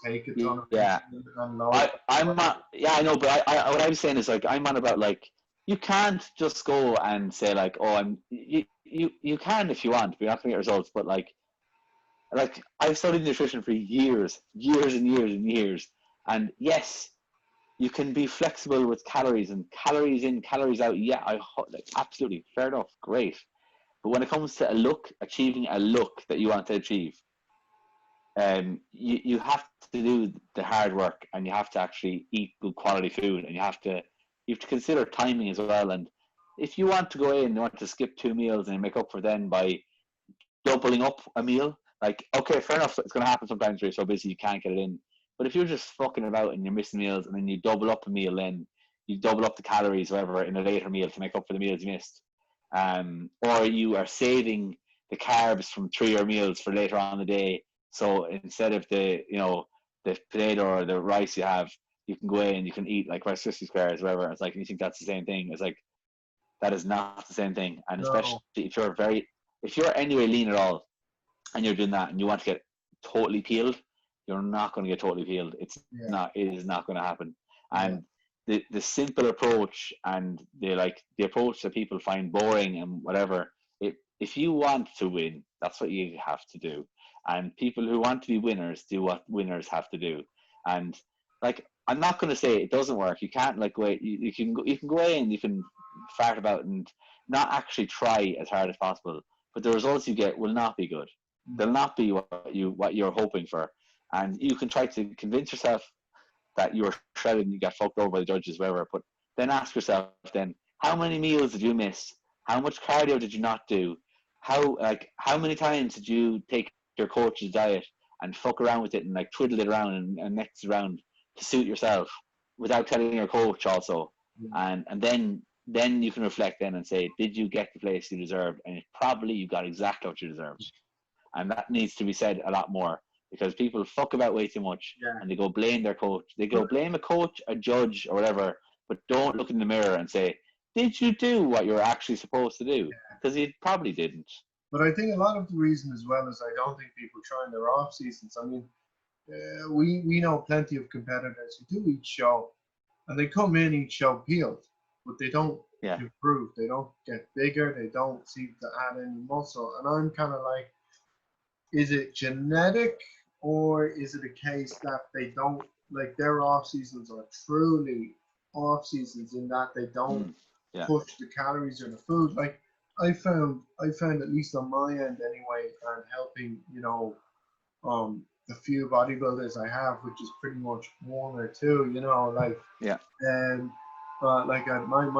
take a ton of Yeah, insulin and load it. I'm But not. Yeah, I know, but I what I'm saying is like I'm on about like you can't just go and say like oh you can if you want, but you're not gonna get results. But like I've studied nutrition for years and years and years, and yes, you can be flexible with calories and calories in, calories out. Yeah, like absolutely fair enough, great. But when it comes to achieving a look that you want to achieve, you have to do the hard work, and you have to actually eat good quality food, and you have to consider timing as well. And if you want to go in and you want to skip 2 meals and make up for then by doubling up a meal, like, okay, fair enough, it's going to happen sometimes where you're so busy you can't get it in. But if you're just fucking about and you're missing meals, and then you double up a meal, then you double up the calories, whatever, in a later meal to make up for the meals you missed. Or you are saving the carbs from 3 meals for later on in the day. So instead of the potato or the rice you have, you can go in and you can eat like Rice Krispies squares, whatever. It's like, you think that's the same thing. It's like, that is not the same thing. And especially No. if you're anyway lean at all, and you're doing that and you want to get totally peeled, you're not going to get totally peeled. It is not going to happen. And the simple approach, and the approach that people find boring and whatever, if you want to win, that's what you have to do. And people who want to be winners do what winners have to do. And like, I'm not going to say it doesn't work. You can't wait. You can go away and you can fart about and not actually try as hard as possible. But the results you get will not be good. They'll not be what you're hoping for. And you can try to convince yourself that you were shredded and you got fucked over by the judges, whatever. But then ask yourself, then, how many meals did you miss? How much cardio did you not do? How many times did you take your coach's diet and fuck around with it and twiddle it around and mix it around to suit yourself without telling your coach also? And then you can reflect then and say, did you get the place you deserved? And probably you got exactly what you deserved. And that needs to be said a lot more, because people fuck about way too much and they go blame their coach. They go blame a coach, a judge, or whatever, but don't look in the mirror and say, did you do what you were actually supposed to do? Because you probably didn't. But I think a lot of the reason as well is I don't think people try in their off seasons. I mean, we know plenty of competitors who do each show, and they come in each show peeled, but they don't improve. They don't get bigger. They don't seem to add any muscle. And I'm kind of like, is it genetic, or is it a case that they don't, like, their off seasons are truly off seasons in that they don't push the calories or the food? Like, I found at least on my end anyway, and helping the few bodybuilders I have, which is pretty much one or two, my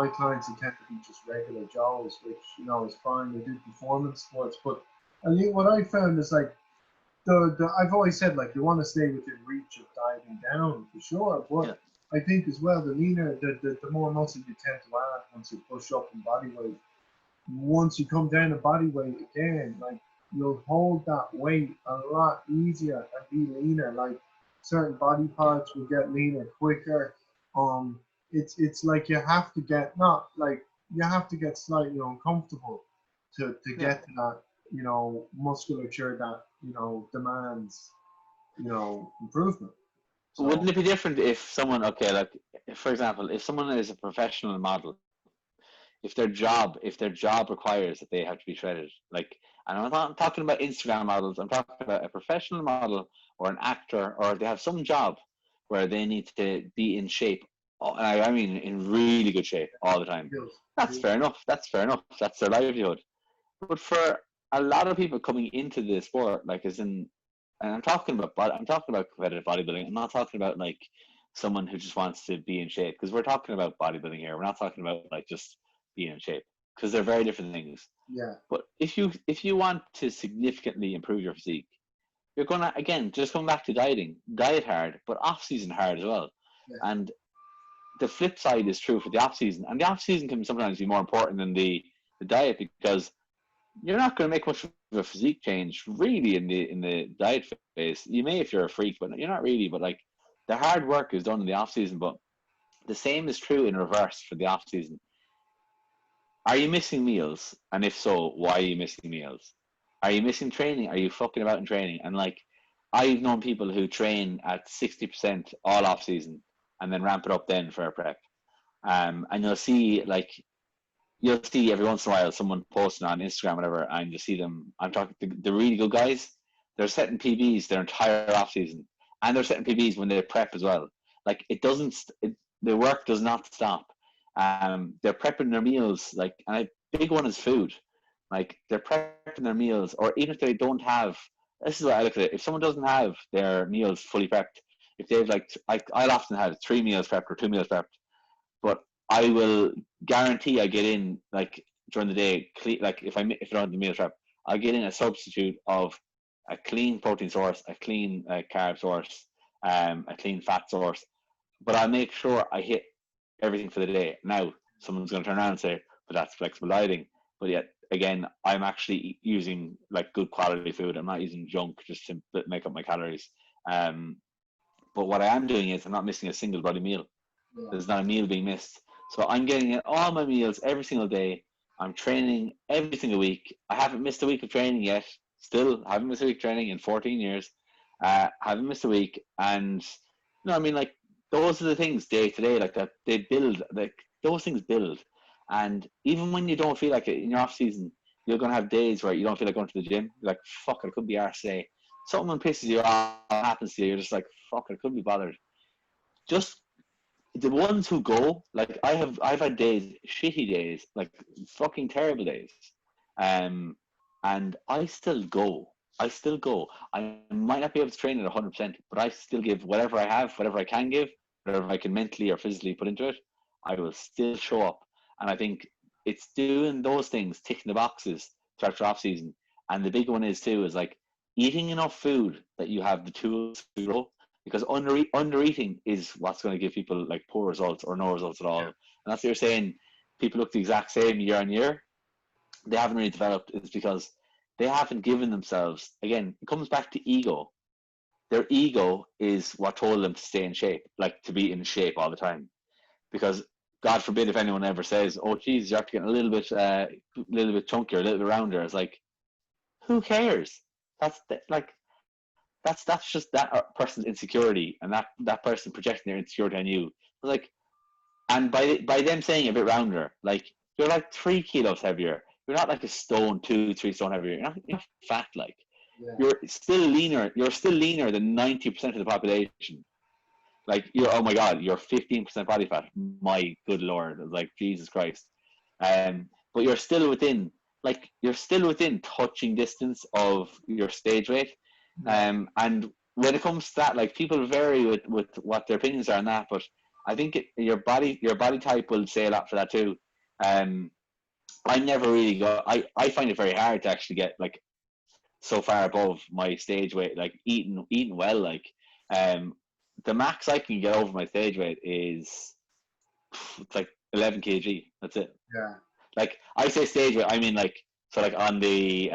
clients tend to be just regular Joes, which is fine. They do performance sports, but what I found is I've always said, you want to stay within reach of diving down for sure, but I think as well the leaner, the more muscle you tend to add once you push up in body weight. Once you come down to body weight again, you'll hold that weight a lot easier and be leaner. Certain body parts will get leaner quicker. It's like you have to get slightly uncomfortable to get to that musculature that demands improvement. So, wouldn't it be different if someone, for example, if someone is a professional model, if their job requires that they have to be shredded, and I'm not talking about Instagram models, I'm talking about a professional model or an actor, or they have some job where they need to be in shape, I mean in really good shape all the time. That's fair enough. That's their livelihood. But for a lot of people coming into the sport, and I'm talking about competitive bodybuilding. I'm not talking about someone who just wants to be in shape, because we're talking about bodybuilding here. We're not talking about just being in shape, because they're very different things. Yeah. But if you want to significantly improve your physique, you're gonna, again, just come back to dieting. Diet hard, but off season hard as well. Yeah. And the flip side is true for the off season. And the off season can sometimes be more important than the diet, because you're not going to make much of a physique change really in the diet phase. You may if you're a freak, but you're not really. But the hard work is done in the off season. But the same is true in reverse for the off season. Are you missing meals? And if so, why are you missing meals? Are you missing training? Are you fucking about in training? And I've known people who train at 60% all off season and then ramp it up then for a prep. And you'll see every once in a while someone posting on Instagram, whatever, and you see them. I'm talking the really good guys. They're setting PBs their entire off season, and they're setting PBs when they prep as well. The work does not stop. They're prepping their meals, and a big one is food. like they're prepping their meals, or even if they don't have. This is what I look at it. If someone doesn't have their meals fully prepped, if they've like, I'll often have 3 meals prepped or 2 meals prepped, but I will guarantee I get in like during the day. Like if I don't have the meal prep, I get in a substitute of a clean protein source, a clean carb source, a clean fat source. But I make sure I hit everything for the day. Now, someone's going to turn around and say, "But that's flexible dieting." But yet, again, I'm actually using like good quality food. I'm not using junk just to make up my calories. Um, but what I am doing is I'm not missing a single bloody meal. Yeah. There's not a meal being missed. So I'm getting in all my meals every single day. I'm training every single week. I haven't missed a week of training yet. Still haven't missed a week of training in 14 years. Haven't missed a week. And I mean, like those are the things day to day, like that they build. Like those things build. And even when you don't feel like it in your off season, you're gonna have days where you don't feel like going to the gym. You're like, fuck, I could be arse today. Something pisses you off, happens to you. You're just like, fuck, I couldn't be bothered. Just the ones who go, like I've had days, shitty days, like fucking terrible days, um, and I still go. I still go. I might not be able to train at 100%, but I still give whatever I have, whatever I can give, whatever I can mentally or physically put into it. I will still show up, and I think it's doing those things, ticking the boxes throughout your off season. And the big one is too is like eating enough food that you have the tools to grow, because under eating is what's going to give people like poor results or no results at all. Yeah. And that's what you're saying. People look the exact same year on year. They haven't really developed. It's because they haven't given themselves. Again, it comes back to ego. Their ego is what told them to stay in shape, like to be in shape all the time. Because God forbid if anyone ever says, "Oh, geez, you're after getting a little bit chunkier, a little bit rounder." It's like, who cares? Like that's just that person's insecurity, and that person projecting their insecurity on you. Like, and by them saying a bit rounder, like you're like 3 kilos heavier. You're not like a stone, 2, 3 stone heavier. You're not fat. Like Yeah. you're still leaner. You're still leaner than 90% of the population. Like you're, oh my god, you're 15% body fat. My good lord, like Jesus Christ. But you're still within touching distance of your stage weight. And when it comes to that, like people vary with what their opinions are on that, but I think your body type will say a lot for that too. Um, I never really go. I find it very hard to actually get like so far above my stage weight, like eating well. Like um, the max I can get over my stage weight is it's like 11 kg. That's it. Yeah. Like I say stage weight, I mean like so like on the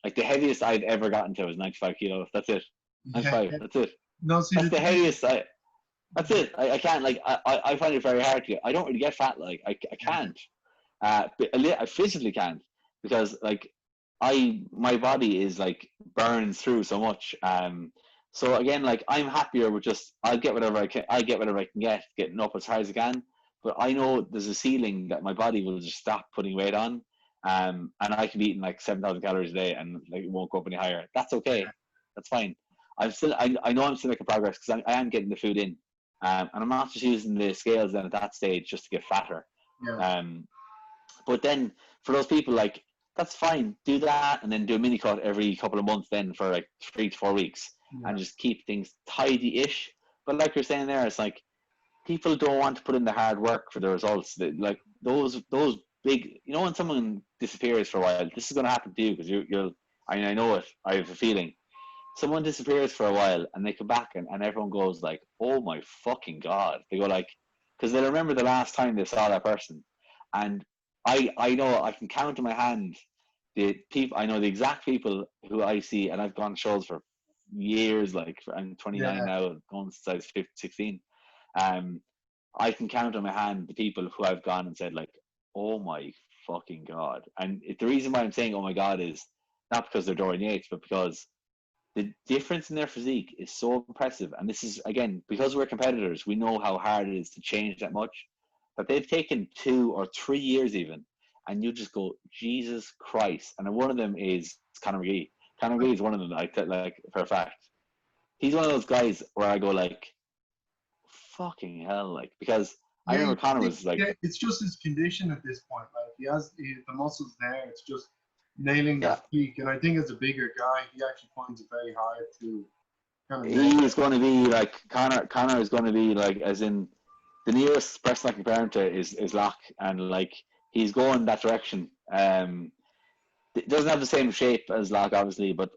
like the heaviest I've ever gotten to was 95 kilos. That's it. Yeah. 95. That's it. No, see That's the the thing. heaviest I. That's it. I can't like I find it very hard to get. I don't really get fat. Like I can't. But I physically can't because like my body is like burns through so much. So again, like I'm happier with just I'll get whatever I can. I get whatever I can get, getting up as hard as I can. But I know there's a ceiling that my body will just stop putting weight on. And I can be eating like 7,000 calories a day and like it won't go up any higher. That's okay. That's fine. I know I'm still making progress because I am getting the food in. And I'm not just using the scales then at that stage just to get fatter. Yeah. But then for those people, like, that's fine. Do that and then do a mini cut every couple of months then for like 3 to 4 weeks and Yeah. just keep things tidy-ish. But like you're saying there, it's like people don't want to put in the hard work for the results. Like those big, when someone disappears for a while, this is going to happen to you because you'll. I mean, I know it. I have a feeling. Someone disappears for a while and they come back and everyone goes like, "Oh my fucking god!" They go like, because they remember the last time they saw that person, and I know I can count on my hand the people. I know the exact people who I see, and I've gone to shows for years. Like I'm 29 Yeah. now, going since I was 15, 16. Um, I can count on my hand the people who I've gone and said like, "Oh my fucking god!" And the reason why I'm saying "Oh my god" is not because they're Dorian Yates, but because the difference in their physique is so impressive. And this is, again, because we're competitors, we know how hard it is to change that much. But they've taken 2 or 3 years even. And you just go, Jesus Christ. And one of them is Conor McGee. Conor McGee is one of them, like for a fact. He's one of those guys where I go like, fucking hell, like, because I Yeah, remember Conor was like, it's just his condition at this point. Like the muscles there. It's just nailing Yeah. that peak. And I think as a bigger guy, he actually finds it very hard to kind of nail He is it. going to be like Connor. Connor is going to be like, as in, the nearest person I can compare him to is Locke, and like he's going that direction. It doesn't have the same shape as Locke, obviously, but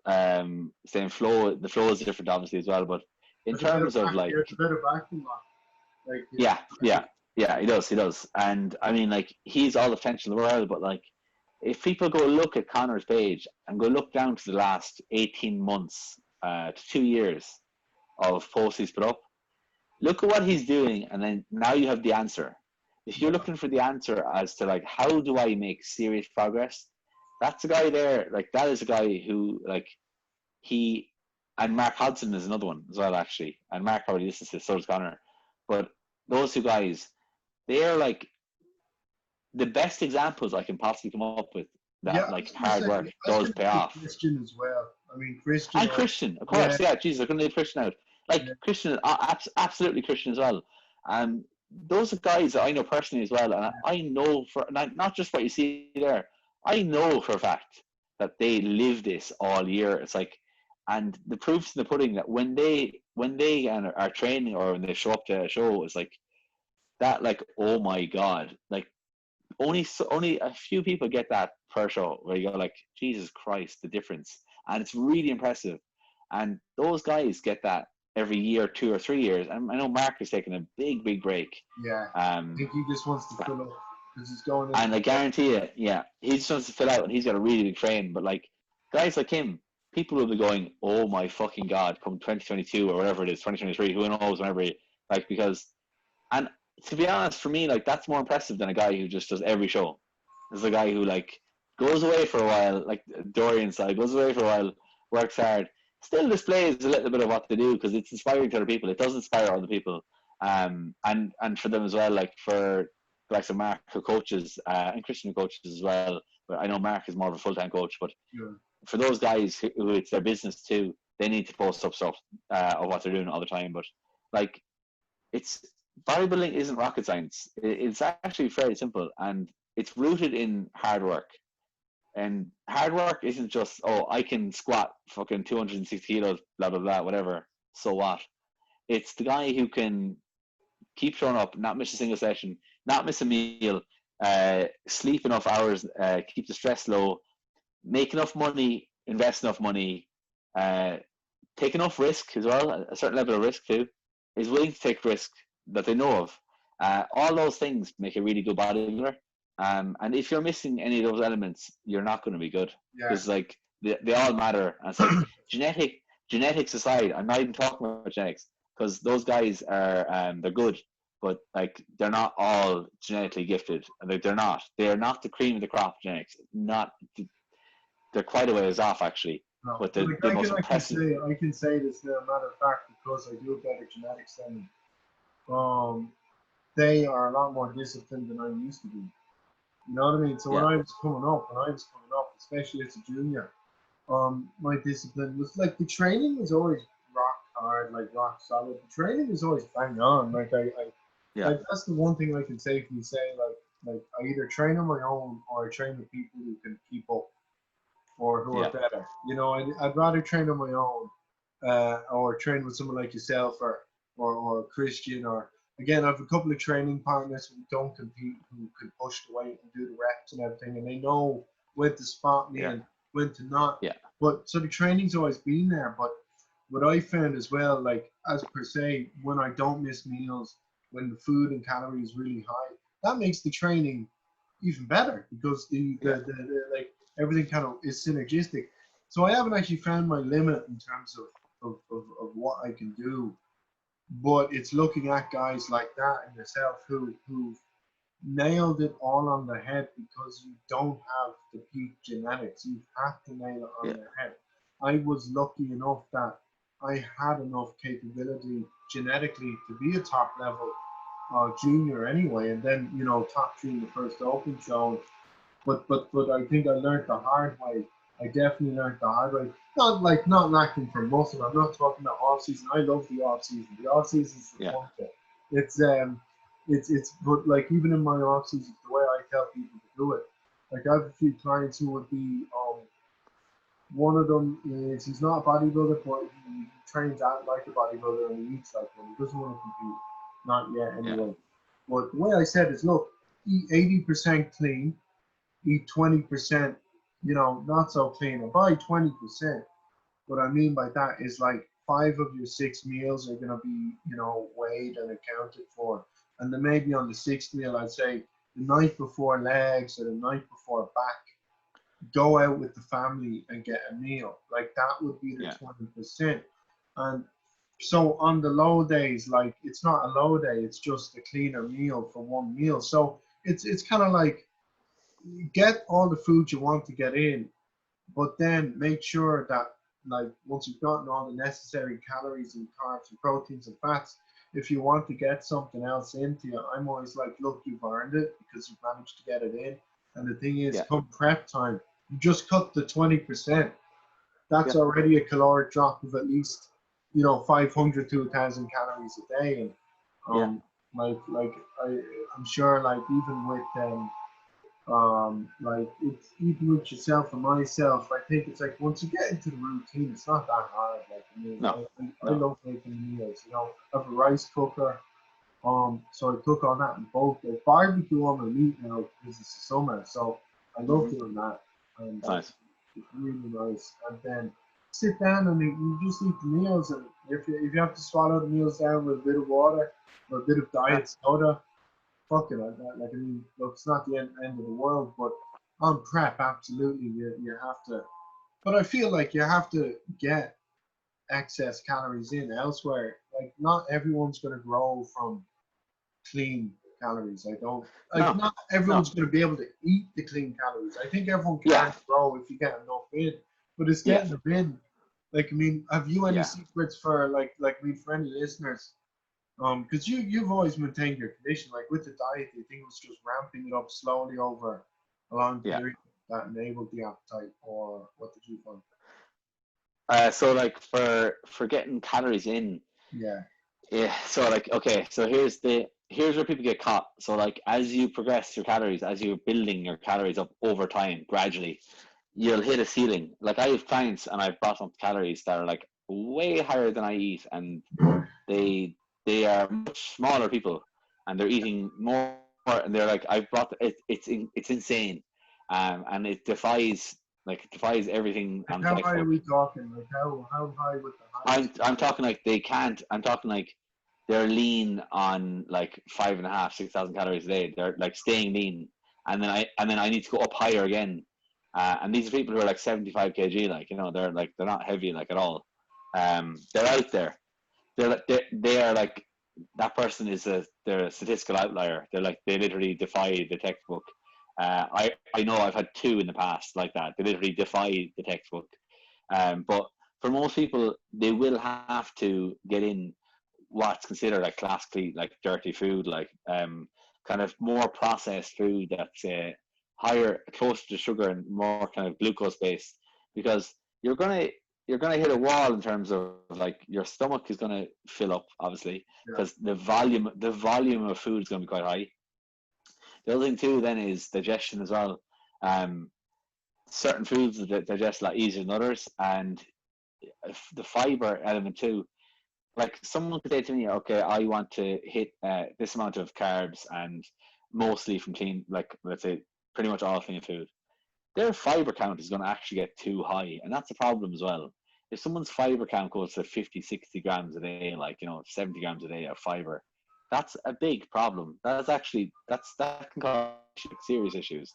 same flow. The flow is different, obviously, as well. But in It's a better terms of back. like, Yeah, it's a better back than that. Like, yeah, yeah, yeah, he does. And I mean, like, he's all the potential in the world, but like, if people go look at Connor's page and go look down to the last 18 months to 2 years of posts he's put up, look at what he's doing, and then now you have the answer. If you're yeah, looking for the answer as to like, how do I make serious progress, that's a guy there. Like, that is a guy who, like, he, and Mark Hodson is another one as well, actually. And Mark probably listens to this, so does Connor. But those two guys, they're like the best examples I can possibly come up with yeah. that I like was gonna hard say, work I was does gonna pay say off. Christian as well. I mean, Christian. And Christian, of Yeah, course, yeah. Jesus, I couldn't leave Christian out. Like yeah, Christian, absolutely Christian as well. And those are guys that I know personally as well, and I know for not just what you see there. I know for a fact that they live this all year. It's like, and the proof's in the pudding that when they are training or when they show up to a show, it's like that. Like, oh my god, like only a few people get that per show where you go like, Jesus Christ, the difference, and it's really impressive. And those guys get that every year, 2 or 3 years. And I know Mark is taking a big break. yeah. I Um, think he just wants to fill up because he's going and I into. guarantee you, yeah, he just wants to fill out, and he's got a really big frame. But like guys like him, people will be going, "Oh my fucking god!" Come 2022 or whatever it is, 2023, who knows? Whenever, like, because, and to be honest, for me, like, that's more impressive than a guy who just does every show. There's a guy who like goes away for a while, like Dorian side, goes away for a while, works hard, still displays a little bit of what they do because it's inspiring to other people. It does inspire other people, and for them as well. Like for the likes of Mark, who coaches, and Christian, who coaches as well. But I know Mark is more of a full time coach. But Yeah, for those guys who it's their business too, they need to post up stuff of what they're doing all the time. But like, it's bodybuilding isn't rocket science. It's actually fairly simple, and it's rooted in hard work. And hard work isn't just, oh, I can squat fucking 260 kilos, blah blah blah, whatever. So what? It's the guy who can keep showing up, not miss a single session, not miss a meal, sleep enough hours, keep the stress low, make enough money, invest enough money, uh, take enough risk as well, a certain level of risk too, is willing to take risk that they know of. All those things make a really good bodybuilder. And if you're missing any of those elements, you're not going to be good. yeah, Because like they all matter. And it's like genetics aside, I'm not even talking about genetics because those guys are they're good, but like they're not all genetically gifted. Like they're not the cream of the crop genetics. Not they're quite a ways off actually. no. But But the, like the I most can actually impressive, say, I can say this now, matter of fact, because I do have better genetics than they are a lot more disciplined than I used to be. You know what I mean? So yeah, when I was coming up, especially as a junior, my discipline was like the training was always rock hard, like rock solid. The training was always bang on. yeah, Like that's the one thing I can safely say. Like I either train on my own or I train with people who can keep up or who are yeah, better. You know, I'd rather train on my own, or train with someone like yourself or Christian or again, I have a couple of training partners who don't compete, who can push the weight and do the reps and everything, and they know when to spot me yeah, and when to not. yeah, But so the training's always been there. But what I found as well, like as per se, when I don't miss meals, when the food and calories really high, that makes the training even better because yeah, the like everything kind of is synergistic. So I haven't actually found my limit in terms of what I can do, but it's looking at guys like that and yourself who nailed it all on the head because you don't have the peak genetics. You have to nail it on yeah, the head. I was lucky enough that I had enough capability genetically to be a top level junior anyway, and then top three in the first open show. But I think I learned the hard way. I definitely learned the hard way. Not lacking for muscle. I'm not talking about off season. I love the off season. The off season is the yeah, fun bit. It's but like even in my off season, the way I tell people to do it. Like I have a few clients who would be one of them is he's not a bodybuilder, but he trains out like a bodybuilder and he eats like one. He doesn't want to compete, not yet Yeah. anyway. But the way I said is, look, eat 80% clean, eat 20%, not so clean, and by 20%. What I mean by that is like 5 of your 6 meals are gonna be, weighed and accounted for, and then maybe on the sixth meal, I'd say the night before legs or the night before back, go out with the family and get a meal. Like that would be the Yeah. 20%. And so on the low days, like it's not a low day, it's just a cleaner meal for one meal. So it's kind of like get all the food you want to get in, but then make sure that like once you've gotten all the necessary calories and carbs and proteins and fats, if you want to get something else into you, I'm always like, look, you've earned it because you've managed to get it in. And the thing is, Yeah. come prep time, you just cut the 20%. That's Yeah. already a caloric drop of at least 500 to 1,000 calories a day. And Yeah. like I'm sure like even with like it's even with yourself and myself, I think it's like once you get into the routine, it's not that hard. Like I mean, No. I No. love making meals. I have a rice cooker. So I cook on that in bulk. I barbecue on my meat now because it's the summer. So I love Mm-hmm. doing that, and It's nice. it's really nice. And then sit down and you just eat the meals. And if you have to swallow the meals down with a bit of water or a bit of Yeah. diet soda, fuck it. Like I mean, look, it's not the end of the world, but on prep, absolutely, you have to. But I feel like you have to get excess calories in elsewhere. Like not everyone's going to grow from clean calories. I don't like No. not No. everyone's going to be able to eat the clean calories. I think everyone Yeah. can grow if you get enough in, but it's Yeah. getting them in. Like I mean, have you any Yeah. secrets for like I mean for any listeners? Because you've always maintained your condition. Like with the diet, do you think it was just ramping it up slowly over a long Yeah. period that enabled the appetite, or what did you find? So like for getting calories in, Yeah, yeah. So like okay, so here's where people get caught. So like as you progress your calories, as you're building your calories up over time, gradually, you'll hit a ceiling. Like I have clients and I've brought up calories that are like way higher than I eat, and they they are much smaller people, and they're eating more, and they're like I've brought it's insane, and it defies everything like on the how high are textbook. we talking? Like how high with the highest? I'm talking like they can't. I'm talking like they're lean on like 5.5, 6,000 calories a day. They're like staying lean, and then I need to go up higher again. And these are people who are like 75 kg, like they're not heavy like at all. They're out there. They are like that person is they're a statistical outlier. They're like they literally defy the textbook. I know I've had two in the past like that. They literally defy the textbook. But for most people, they will have to get in what's considered like classically like dirty food, like kind of more processed food that's higher, closer to sugar and more kind of glucose based, because you're gonna you're gonna hit a wall in terms of like your stomach is gonna fill up obviously Yeah, because the volume of food is gonna be quite high. The other thing too then is digestion as well. Um, Certain foods that digest a lot easier than others, and the fiber element too. Like someone could say to me, okay, I want to hit this amount of carbs and mostly from clean, like let's say pretty much all clean food. Their fiber count is going to actually get too high, and that's a problem as well. If someone's fiber count goes to 50, 60 grams a day, like 70 grams a day of fiber, that's a big problem. That can cause serious issues.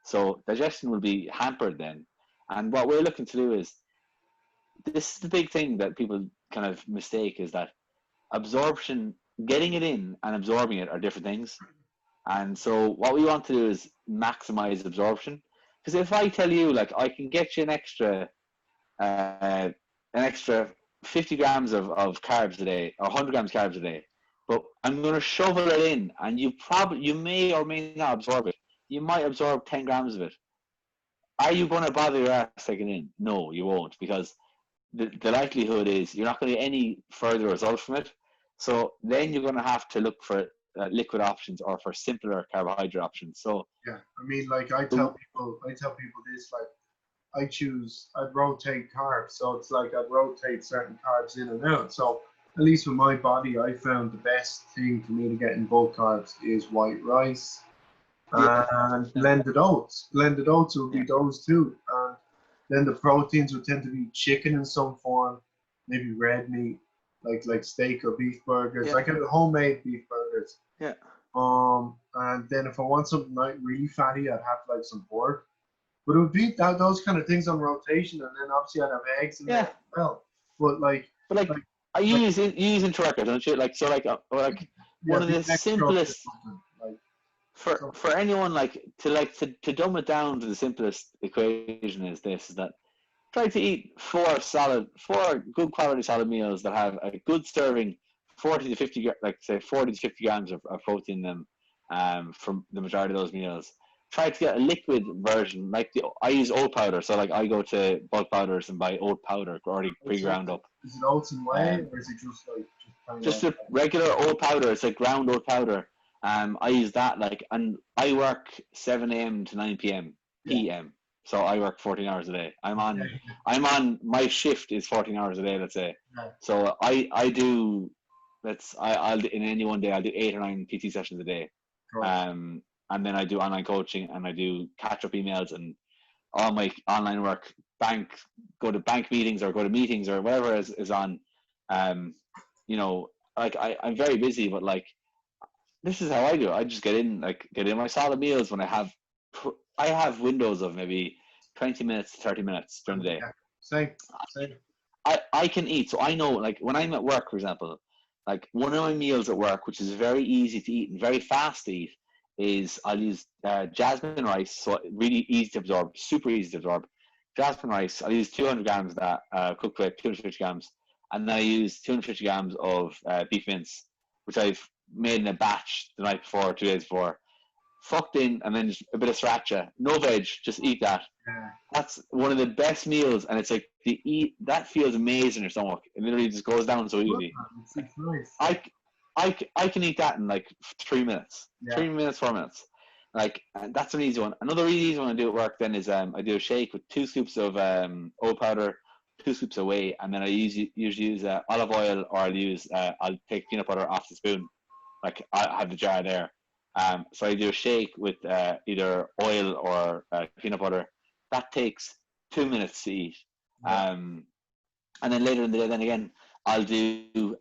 So digestion will be hampered then. And what we're looking to do is this is the big thing that people kind of mistake is that absorption, getting it in and absorbing it are different things. And so what we want to do is maximize absorption. Because if I tell you like I can get you uh, an extra 50 grams of carbs a day or 100 grams carbs a day, but I'm going to shovel it in, and you may or may not absorb it. You might absorb 10 grams of it. Are you going to bother your ass taking it in? No, you won't, because the likelihood is you're not going to get any further result from it. So then you're going to have to look for liquid options or for simpler carbohydrate options. So Yeah, I mean, like I tell people this, like I'd rotate carbs, so it's like I'd rotate certain carbs in and out. So at least with my body, I found the best thing for me to get in bulk carbs is white rice yeah, and blended oats. Blended oats would yeah, be those two, and then the proteins would tend to be chicken in some form, maybe red meat, like steak or beef burgers, yeah, like homemade beef burgers. yeah, And then if I want something like really fatty, I'd have like some pork. But it would be those kind of things on rotation, and then obviously I'd have eggs in there yeah. as well. But But like, like, you like use Interactor, don't you? Like, so like yeah, one of be the extra or simplest something. Like, for so, anyone, like to dumb it down to the simplest equation is this: is that try to eat four good quality solid meals that have a good serving, 40 to 50, like say 40 to 50 grams of protein in them, from the majority of those meals. Try to get a liquid version, like I use oat powder, so like I go to bulk powders and buy oat powder already what's pre-ground up. is it oats and whey, Um, or is it just like just plain just oats? a regular oat powder. It's like ground oat powder. I use that, like, and I work 7 a.m. to 9 p.m. Yeah, p.m. So I work 14 hours a day. yeah, I'm on my shift is 14 hours a day, let's say. yeah. So I do, I'll in any one day I'll do 8 or 9 PT sessions a day. Of course. And then I do online coaching and I do catch up emails and all my online work, go to bank meetings or go to meetings or whatever is on. Um, you know, like I'm very busy, but like this is how I do it. I just get in my solid meals when I have windows of maybe 20 minutes to 30 minutes during the day. Yeah, same, same. I can eat. So I know, like when I'm at work, for example, like one of my meals at work, which is very easy to eat and very fast to eat, is I'll use jasmine rice. So really easy to absorb, super easy to absorb. Jasmine rice, I'll use 200 grams of that, cooked with 250 grams. And then I use 250 grams of beef mince, which I've made in a batch the night before, 2 days before. Fucked in, and then just a bit of sriracha. No veg, just eat that. Yeah, That's one of the best meals, and it's like that feels amazing in your stomach. It literally just goes down so good, easily. man. It's nice. I can eat that in like 3 minutes, Yeah, 3 minutes, 4 minutes. Like, and that's an easy one. Another really easy one I do at work then is I do a shake with 2 scoops of oat powder, 2 scoops of whey, and then I usually use olive oil, or I'll take peanut butter off the spoon. Like I have the jar there. So I do a shake with either oil or peanut butter. That takes 2 minutes to eat. yeah, Um, and then later in the day, then again, I'll do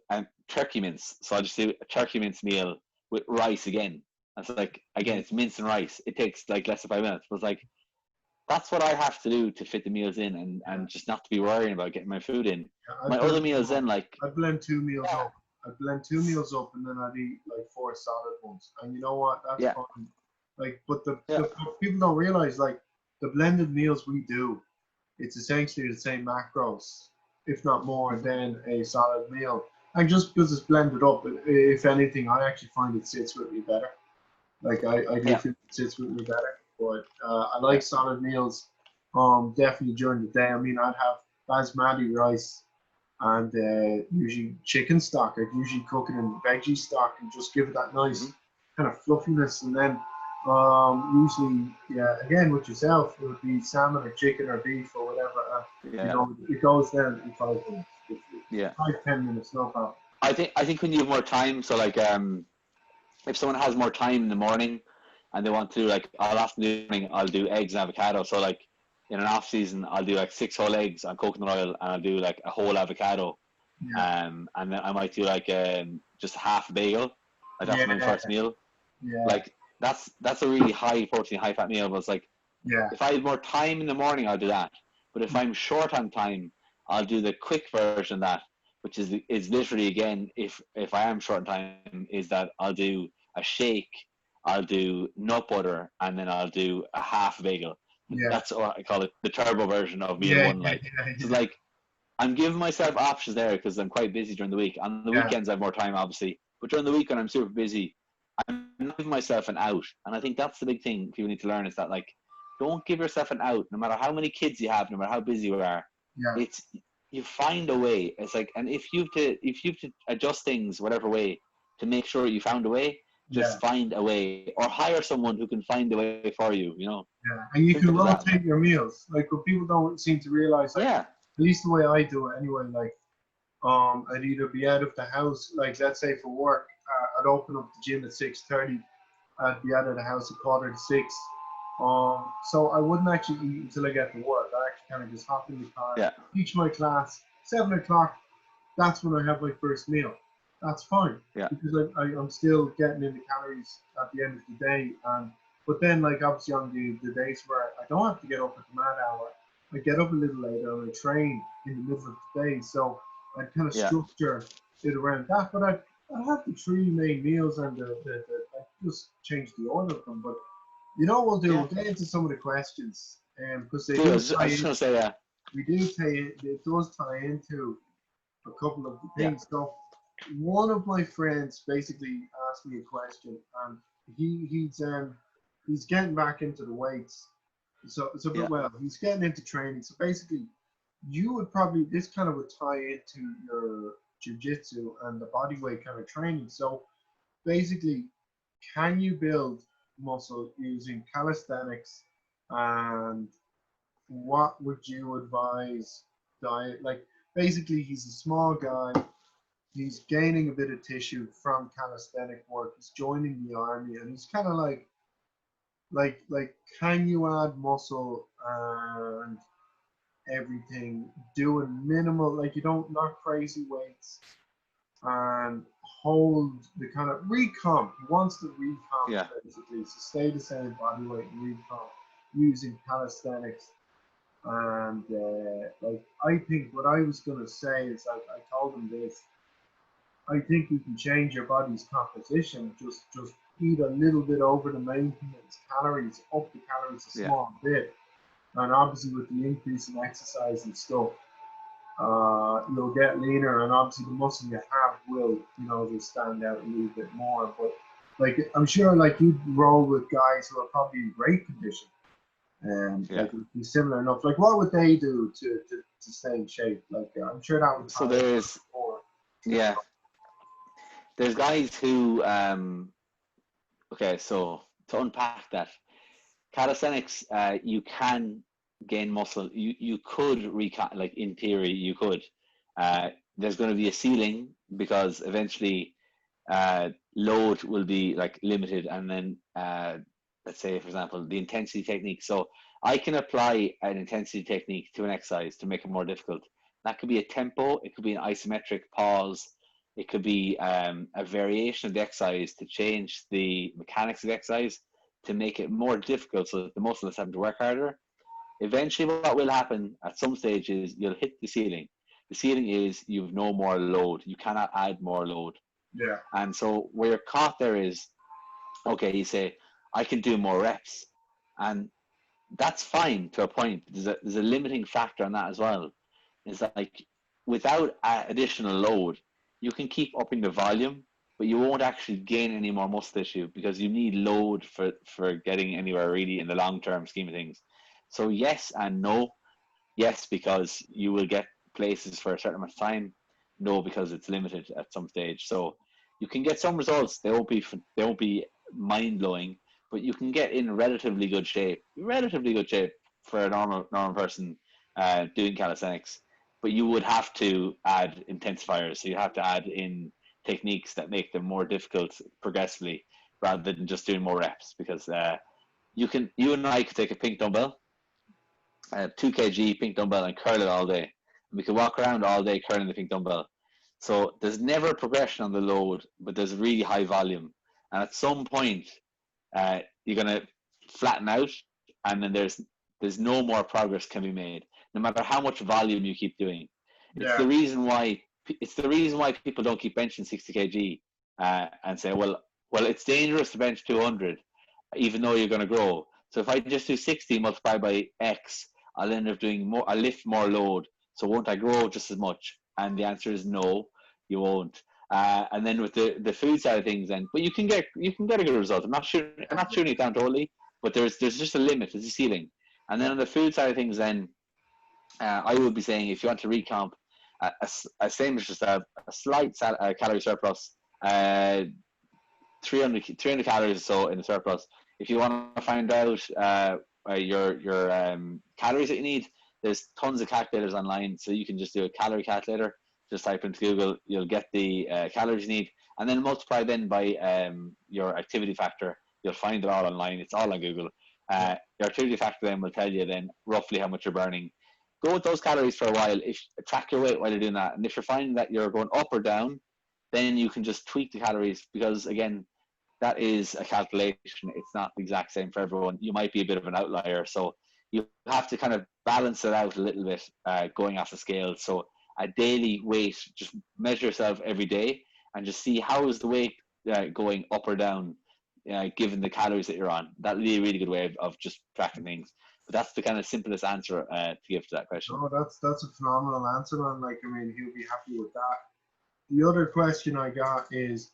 turkey mince. So I'll just do a turkey mince meal with rice again. And so like again, it's mince and rice. It takes like less than 5 minutes. But it's like that's what I have to do to fit the meals in, yeah. and just not to be worrying about getting my food in. Yeah, My other meals then, like, I blend two meals yeah, up. I blend two meals up, and then I'd eat like four solid ones. And you know what? That's yeah, fine. Like, but yeah, what people don't realize, like the blended meals we do, it's essentially the same macros, if not more, mhm, than a solid meal. And just because it's blended up, if anything, I actually find it sits with me better. Like I do yeah, feel it sits with me better. But I like yeah, solid meals. Definitely during the day. I mean, I'd have basmati rice and usually chicken stock. I'd usually cook it in veggie stock and just give it that mhm, nice kind of fluffiness. And then usually, yeah, again with yourself, it would be salmon or chicken or beef or whatever. yeah, It goes down in 5 minutes. yeah. 5 10 minutes, no problem. I think when you have more time, so like if someone has more time in the morning and they want to do, like, I'll often do I'll do eggs and avocado. So like in an off season, I'll do like 6 whole eggs on coconut oil, and I'll do like a whole avocado. Yeah, And then I might do like just half a bagel. Like that's my yeah, first meal. yeah, Like that's a really high protein, high fat meal. But it's like yeah, if I have more time in the morning, I'll do that. But if I'm short on time, I'll do the quick version of that, which is literally, again, if I am short on time, is that I'll do a shake, I'll do nut butter, and then I'll do a half bagel. yeah, That's what I call it, the turbo version of meal yeah, one. yeah, Like, yeah, so yeah, like I'm giving myself options there because I'm quite busy during the week. On the yeah. weekends, I have more time, obviously, but during the week when I'm super busy, I'm not giving myself an out. And I think that's the big thing people need to learn, is that, like, don't give yourself an out, no matter how many kids you have, no matter how busy you are. Yeah. It's You find a way. It's like, and if you have to adjust things whatever way to make sure you found a way, Yeah, Just find a way, or hire someone who can find a way for you. You know, yeah. And you can simple as that. rotate your meals. Like what people don't seem to realize, like Yeah, at least the way I do it anyway, like I'd either be out of the house, like let's say for work, I'd open up the gym at 6:30. I'd be out of the house at 5:45. So I wouldn't actually eat until I get to work. I actually kind of just hop in the car, yeah, teach my class, 7 o'clock. That's when I have my first meal. That's fine yeah, because I'm still getting in the calories at the end of the day. And but then like obviously on the days where I don't have to get up at the mad hour, I get up a little later and I train in the middle of the day. So I kind of yeah, structure it around that. But I have the three main meals and I just change the order of them. But you know what we'll do? yeah. We'll get into some of the questions, because they Dude, do I tie was just in. gonna say, We do tie in. It does tie into a couple of the yeah, things. So one of my friends basically asked me a question, and he's getting back into the weights. yeah, He's getting into training. So basically, you would probably this kind of would tie into your jujitsu and the body weight kind of training. So basically, can you build muscle using calisthenics, and what would you advise diet? Like basically, he's a small guy. He's gaining a bit of tissue from calisthenic work. He's joining the army, and he's kind of like, can you add muscle and everything doing minimal, like you don't not crazy weights and hold the kind of recomp. He wants to recomp yeah. basically, so stay the same body weight and recomp using calisthenics. And like I think what I was gonna say is I told him this. I think you can change your body's composition. Just eat a little bit over the maintenance calories, up the calories a Yeah. small bit, and obviously with the increase in exercise and stuff, you'll get leaner, and obviously the muscle you have will, just stand out a little bit more. But like I'm sure, like you roll with guys who are probably in great condition, and Yeah. like it'd be similar enough. Like what would they do to stay in shape? Like I'm sure that would So tie in there's more. yeah, there's guys who okay, so to unpack that, calisthenics, you can gain muscle. You could like in theory you could. There's going to be a ceiling because eventually load will be like limited, and then let's say for example the intensity technique. So I can apply an intensity technique to an exercise to make it more difficult. That could be a tempo, it could be an isometric pause, it could be a variation of the exercise to change the mechanics of the exercise to make it more difficult so that the muscle is having to work harder. Eventually, what will happen at some stage is you'll hit the ceiling. The ceiling is you've no more load. You cannot add more load. Yeah, And so where you're caught there is, okay, you say, I can do more reps. And that's fine to a point. There's a limiting factor on that as well. It's like without additional load, you can keep upping the volume, but you won't actually gain any more muscle tissue because you need load for getting anywhere really in the long term scheme of things. So yes and no. Yes, because you will get places for a certain amount of time. No, because it's limited at some stage. So you can get some results. They won't be mind blowing, but you can get in relatively good shape. Relatively good shape for a normal person doing calisthenics. But you would have to add intensifiers. So you have to add in techniques that make them more difficult progressively, rather than just doing more reps. Because you and I could take a pink dumbbell, 2 kg pink dumbbell, and curl it all day. And we could walk around all day curling the pink dumbbell. So there's never progression on the load, but there's really high volume. And at some point, you're gonna flatten out, and then there's no more progress can be made, no matter how much volume you keep doing. It's yeah, the reason why people don't keep benching 60 kg and say, well, it's dangerous to bench 200, even though you're going to grow. So if I just do 60 multiplied by X, I'll end up doing more. I lift more load. So won't I grow just as much? And the answer is no, you won't. And then with the food side of things, then, but you can get a good result. I'm not shooting it down totally, but there's just a limit. There's a ceiling. And then on the food side of things, then I would be saying if you want to recomp, same as yourself, a slight calorie surplus, 300 calories or so in the surplus. If you want to find out your calories that you need, there's tons of calculators online, so you can just do a calorie calculator. Just type into Google, you'll get the calories you need, and then multiply then by your activity factor. You'll find it all online. It's all on Google. Your activity factor then will tell you then roughly how much you're burning. Go with those calories for a while. If track your weight while you're doing that, and if you're finding that you're going up or down, then you can just tweak the calories, because again, that is a calculation. It's not the exact same for everyone. You might be a bit of an outlier, so you have to kind of balance it out a little bit going off the scale. So a daily weight, just measure yourself every day and just see how is the weight going up or down, given the calories that you're on. That'd be a really good way of just tracking things. But that's the kind of simplest answer to give to that question. Oh, that's a phenomenal answer, man. Like, I mean, he'll be happy with that. The other question I got is,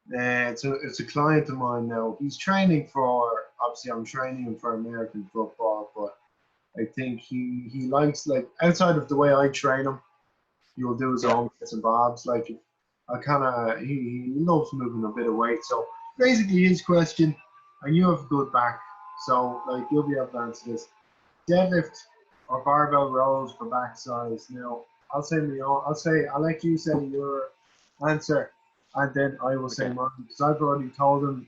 it's a client of mine now. He's training for, obviously I'm training him for American football, but I think he likes, like, outside of the way I train him, he'll do his own bits and bobs. Like, he loves moving a bit of weight. So basically his question, and you have good back, so like you'll be able to answer this. Deadlift or barbell rows for back size. Now, I'll let you say your answer, and then I will say mine, because I've already told him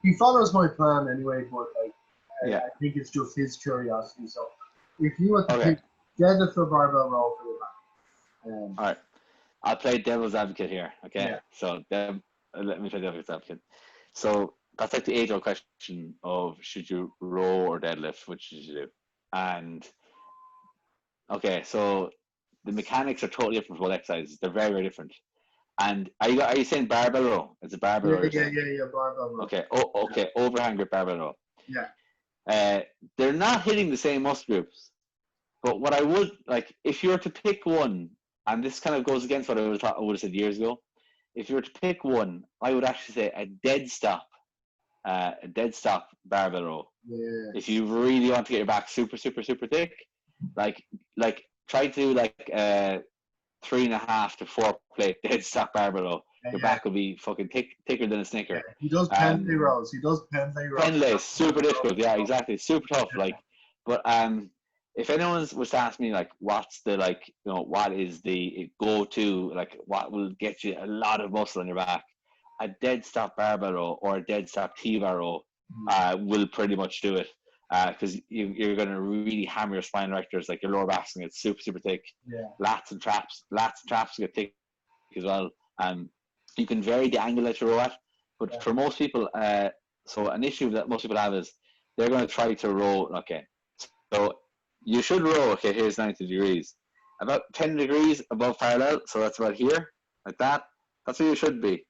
he follows my plan anyway, but like I think it's just his curiosity. So if you want to pick deadlift or barbell row for your back. All right, I'll play devil's advocate here. Okay, Yeah. so let me play devil's advocate. So that's like the age-old question of should you row or deadlift, which should you do? And okay, so the mechanics are totally different for both exercises. They're very, very different. And are you saying barbell row? It's a barbell row. Yeah, barbell row. Okay. Okay. Overhand grip barbell row. Yeah. They're not hitting the same muscle groups. But what I would like, if you were to pick one, and this kind of goes against what I would have said years ago, if you were to pick one, I would actually say a dead stop barbell row. Yeah. If you really want to get your back super, super, super thick, like try to do like 3.5 to 4 plate dead stop barbell row. Your back will be fucking thicker than a Snicker. Yeah. He does Pendlay rows. Pendlay, super difficult. Yeah, exactly. Super tough. Like, but if anyone was to ask me like, what's the what is the go-to, like what will get you a lot of muscle on your back, a dead stop barbell row or a dead stop T-bar row will pretty much do it. Because you're going to really hammer your spine erectors, like your lower back's going to get super, super thick. Yeah. Lats and traps get thick as well. You can vary the angle that you row at, but for most people, so an issue that most people have is they're going to try to row. Okay, so you should row. Okay, here's 90 degrees, about 10 degrees above parallel. So that's about here, like that. That's where you should be.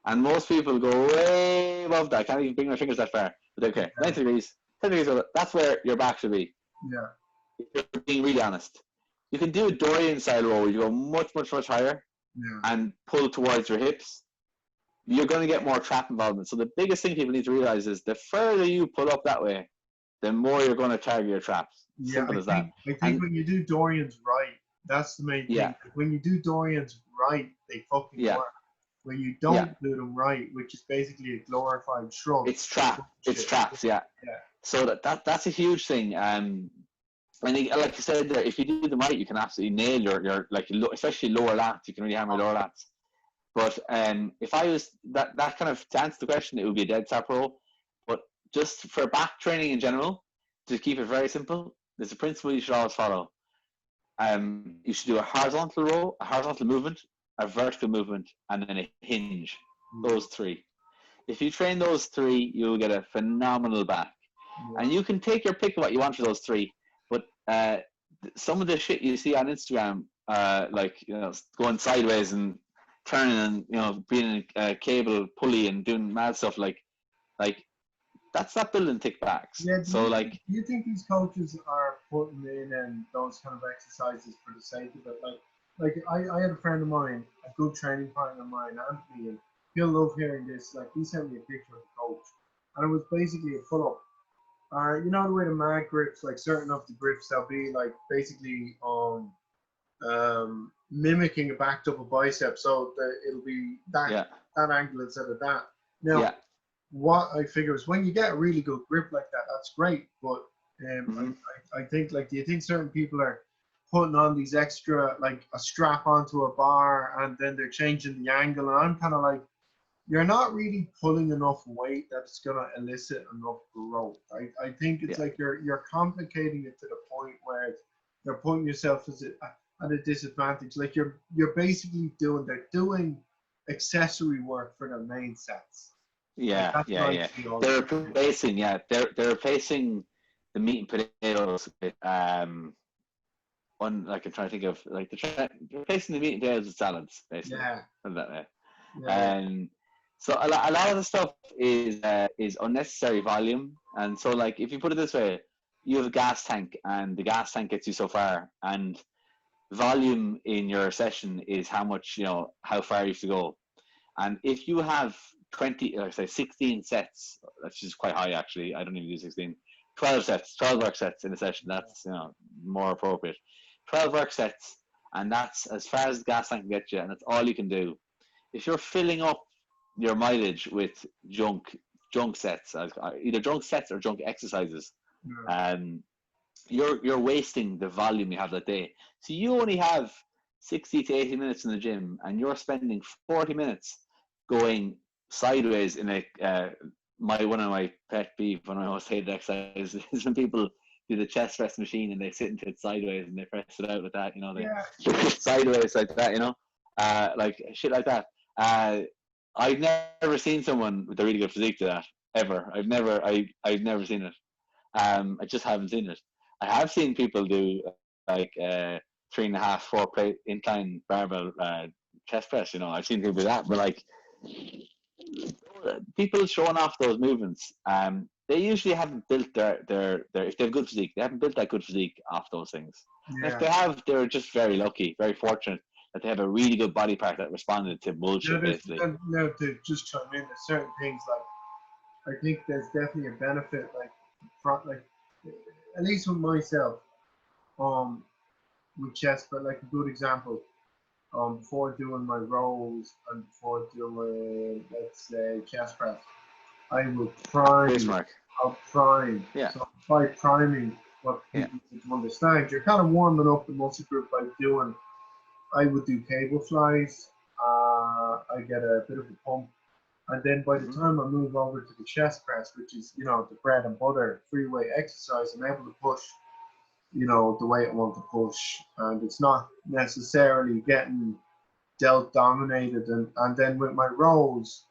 And most people go way above that. I can't even bring my fingers that far. But okay, 90 degrees. 10 degrees over, that's where your back should be. Yeah. If you're being really honest. You can do a Dorian style row where you go much, much, much higher and pull towards your hips. You're going to get more trap involvement. So the biggest thing people need to realize is the further you pull up that way, the more you're going to target your traps. Simple as that. I think when you do Dorians right, that's the main thing. When you do Dorians right, they fucking work. When you don't do them right, which is basically a glorified shrug. It's traps, So that's a huge thing. And like you said there, if you do them right, you can absolutely nail your like especially lower lats. You can really hammer lower lats. But if I was that kind of, to answer the question, it would be a dead stop row. But just for back training in general, to keep it very simple, there's a principle you should always follow. You should do a horizontal row, a horizontal movement, a vertical movement, and then a hinge. Those three. If you train those three, you'll get a phenomenal back. And you can take your pick of what you want for those three. But some of the shit you see on Instagram, going sideways and turning and being a cable pulley and doing mad stuff, like that's not building thick backs. Yeah, do you think these coaches are putting in those kind of exercises for the sake of it? Like I had a friend of mine, a good training partner of mine, Anthony, and he'll love hearing this. Like, he sent me a picture of the coach, and it was basically a pull-up. You know the way the mag grips, like certain of the grips, they'll be like basically mimicking a back double bicep, so it'll be Yeah. that angle instead of that. Now, Yeah. what I figure is when you get a really good grip like that, that's great. But Hmm. I think, like, do you think certain people are putting on these extra, like a strap onto a bar and then they're changing the angle? And I'm kind of like, you're not really pulling enough weight that it's gonna elicit enough growth. I think it's Yeah. like you're complicating it to the point where you're putting yourself at a disadvantage. Like you're basically they're doing accessory work for their main sets. Like Yeah. that's Yeah. what I Yeah. feel. They're replacing. Yeah. They're replacing the meat and potatoes with on, like, I'm trying to think of, like, they're replacing the meat and potatoes with salads, basically. Yeah, Put it that way. yeah, And so a lot of the stuff is unnecessary volume. And so, like, if you put it this way, you have a gas tank, and the gas tank gets you so far, and volume in your session is how much, how far you have to go. And if you have 20, like, say 16 sets, that's just quite high actually. I don't even do 16. 12 sets, 12 work sets in a session. That's, more appropriate. 12 work sets, and that's as far as the gas tank can get you, and that's all you can do. If you're filling up your mileage with junk sets, either junk sets or junk exercises, yeah, um, you're wasting the volume you have that day. So you only have 60 to 80 minutes in the gym, and you're spending 40 minutes going sideways in a one of my pet peeve, one of my most hated exercises is when people do the chest press machine and they sit into it sideways and they press it out with that, yeah. they sit sideways like that, like shit like that. I've never seen someone with a really good physique do that ever. I've never seen it. I just haven't seen it. I have seen people do like 3.5, 4 plate incline barbell chest press. I've seen people do that, but like people showing off those movements, they usually haven't built their if they have good physique, they haven't built that good physique off those things. And if Yeah. they have, they're just very lucky, very fortunate that they have a really good body part that responded to Now, bullshit, basically. now to just chime in, there's certain things like I think there's definitely a benefit, like at least with myself, um, with chest, but like a good example, before doing my rows and before doing, let's say, chest press, I will Face prime, mark. I'll prime. Yeah, So by priming, what yeah. people need to understand, you're kind of warming up the muscle group by doing, I would do cable flies, I get a bit of a pump. And then by the Mm-hmm. time I move over to the chest press, which is, the bread and butter free weight exercise, I'm able to push, the weight I want to push. And it's not necessarily getting delt dominated. And then with my rows,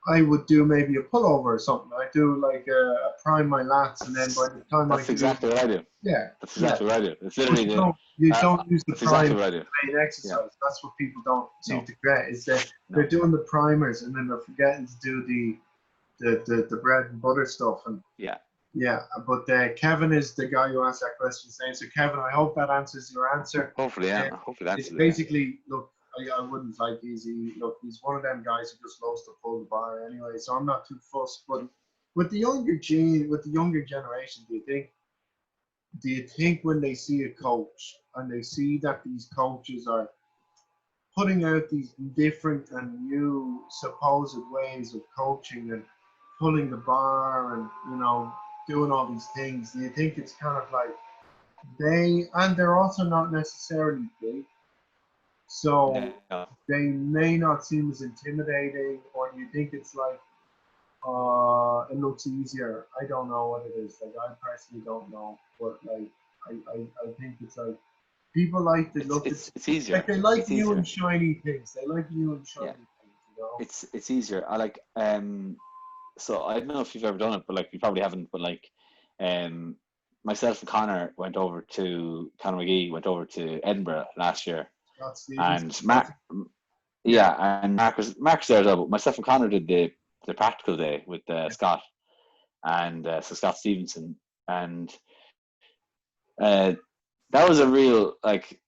I would do maybe a pullover or something. I do like a prime my lats, and then by That's the time I that's do, exactly what I do. yeah, That's yeah. exactly what I do. It's But literally you don't use the that's exactly prime what I do. main Yeah. exercise. That's what people don't seem No. to get, is that they're No. doing the primers and then they're forgetting to do the bread and butter stuff. And Yeah. yeah, but Kevin is the guy who asked that question today. So Kevin, I hope that answers your answer. Hopefully, yeah. Uh, Hopefully that it's answers it. Yeah. basically, look, I wouldn't like easy. Look, he's one of them guys who just loves to pull the bar anyway. So I'm not too fussed. But with with the younger generation, do you think when they see a coach and they see that these coaches are putting out these different and new supposed ways of coaching and pulling the bar and doing all these things, do you think it's kind of like they're also not necessarily big, so Yeah. they may not seem as intimidating, or do you think it's like it looks easier? I don't know what it is. Like, I personally don't know, but like I think it's like people like to It's look at, it's it's easier. like, they like It's new easier. and shiny things. They like new and Yeah. shiny things. It's easier. I like so I don't know if you've ever done it, but like you probably haven't, but like um myself and Connor McGee went over to Edinburgh last year, Scott Stevens. and Mark, Yeah, yeah, and Mark was there as well, but myself and Connor did the practical day with yeah, Scott, and so Scott Stevenson, and uh that was a real like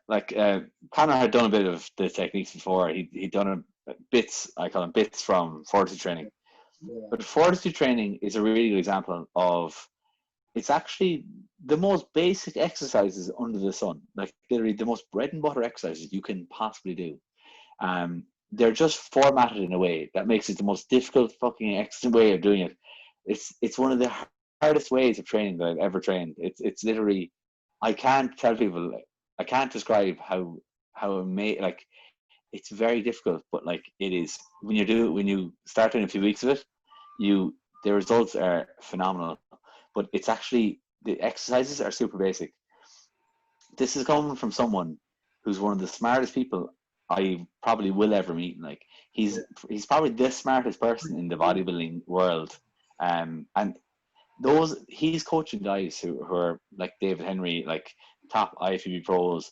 Connor had done a bit of the techniques before. He'd done bits, I call them bits, from fortitude training. yeah, But fortitude training is a really good example of it's actually the most basic exercises under the sun, like literally the most bread and butter exercises you can possibly do. They're just formatted in a way that makes it the most difficult fucking way of doing it. It's one of the hardest ways of training that I've ever trained. It's literally, I can't tell people, I can't describe how like it's very difficult, but like it is when you start doing a few weeks of it, you the results are phenomenal. But it's actually the exercises are super basic. This is coming from someone who's one of the smartest people I probably will ever meet. Like he's probably the smartest person in the bodybuilding world. And those he's coaching guys who are like David Henry, like top IFBB pros,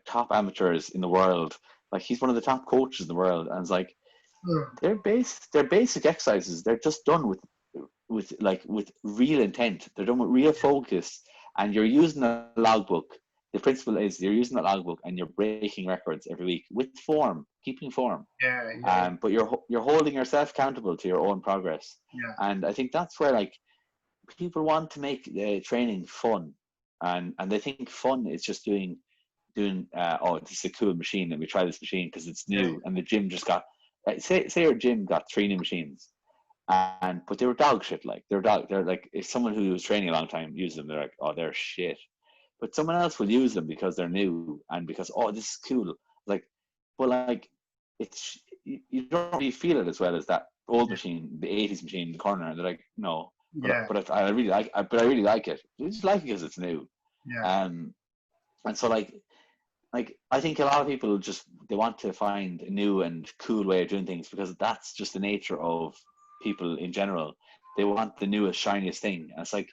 top amateurs in the world. Like he's one of the top coaches in the world, and it's like they're basic exercises. They're just done with real intent. They're done with real focus, and you're using a logbook. The principle is you're using that logbook and you're breaking records every week with form, keeping form. But you're holding yourself accountable to your own progress. And I think that's where like people want to make training fun, and they think fun is just doing oh, this is a cool machine, let me try this machine because it's new, and the gym just got say your gym got 3 new machines, and but they were dog shit. Like they're like, if someone who was training a long time uses them, they're like, oh, they're shit. But someone else will use them because they're new and because, oh, this is cool. Like, but like it's you don't really feel it as well as that old machine, the 80s machine in the corner, and they're like, no. But I really like it. I just like it because it's new. And so like I think a lot of people just they want to find a new and cool way of doing things because that's just the nature of people in general. They want the newest, shiniest thing. And it's like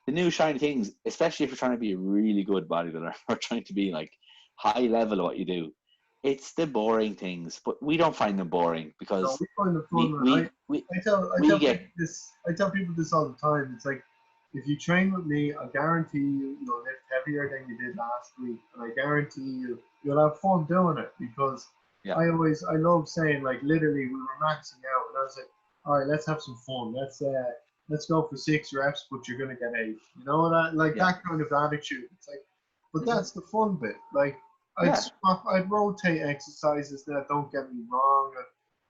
the new shiny things, especially if you're trying to be a really good bodybuilder or trying to be like high level at what you do. It's the boring things, but we don't find them boring because we find it fun. I tell people this all the time. It's like, if you train with me, I guarantee you'll lift heavier than you did last week, and I guarantee you'll have fun doing it because I love saying, like, literally we were maxing out and I was like, all right, let's have some fun. Let's go for 6 reps, but you're gonna get 8. You know that that kind of attitude. It's like, but that's the fun bit. Like I'd rotate exercises that, don't get me wrong.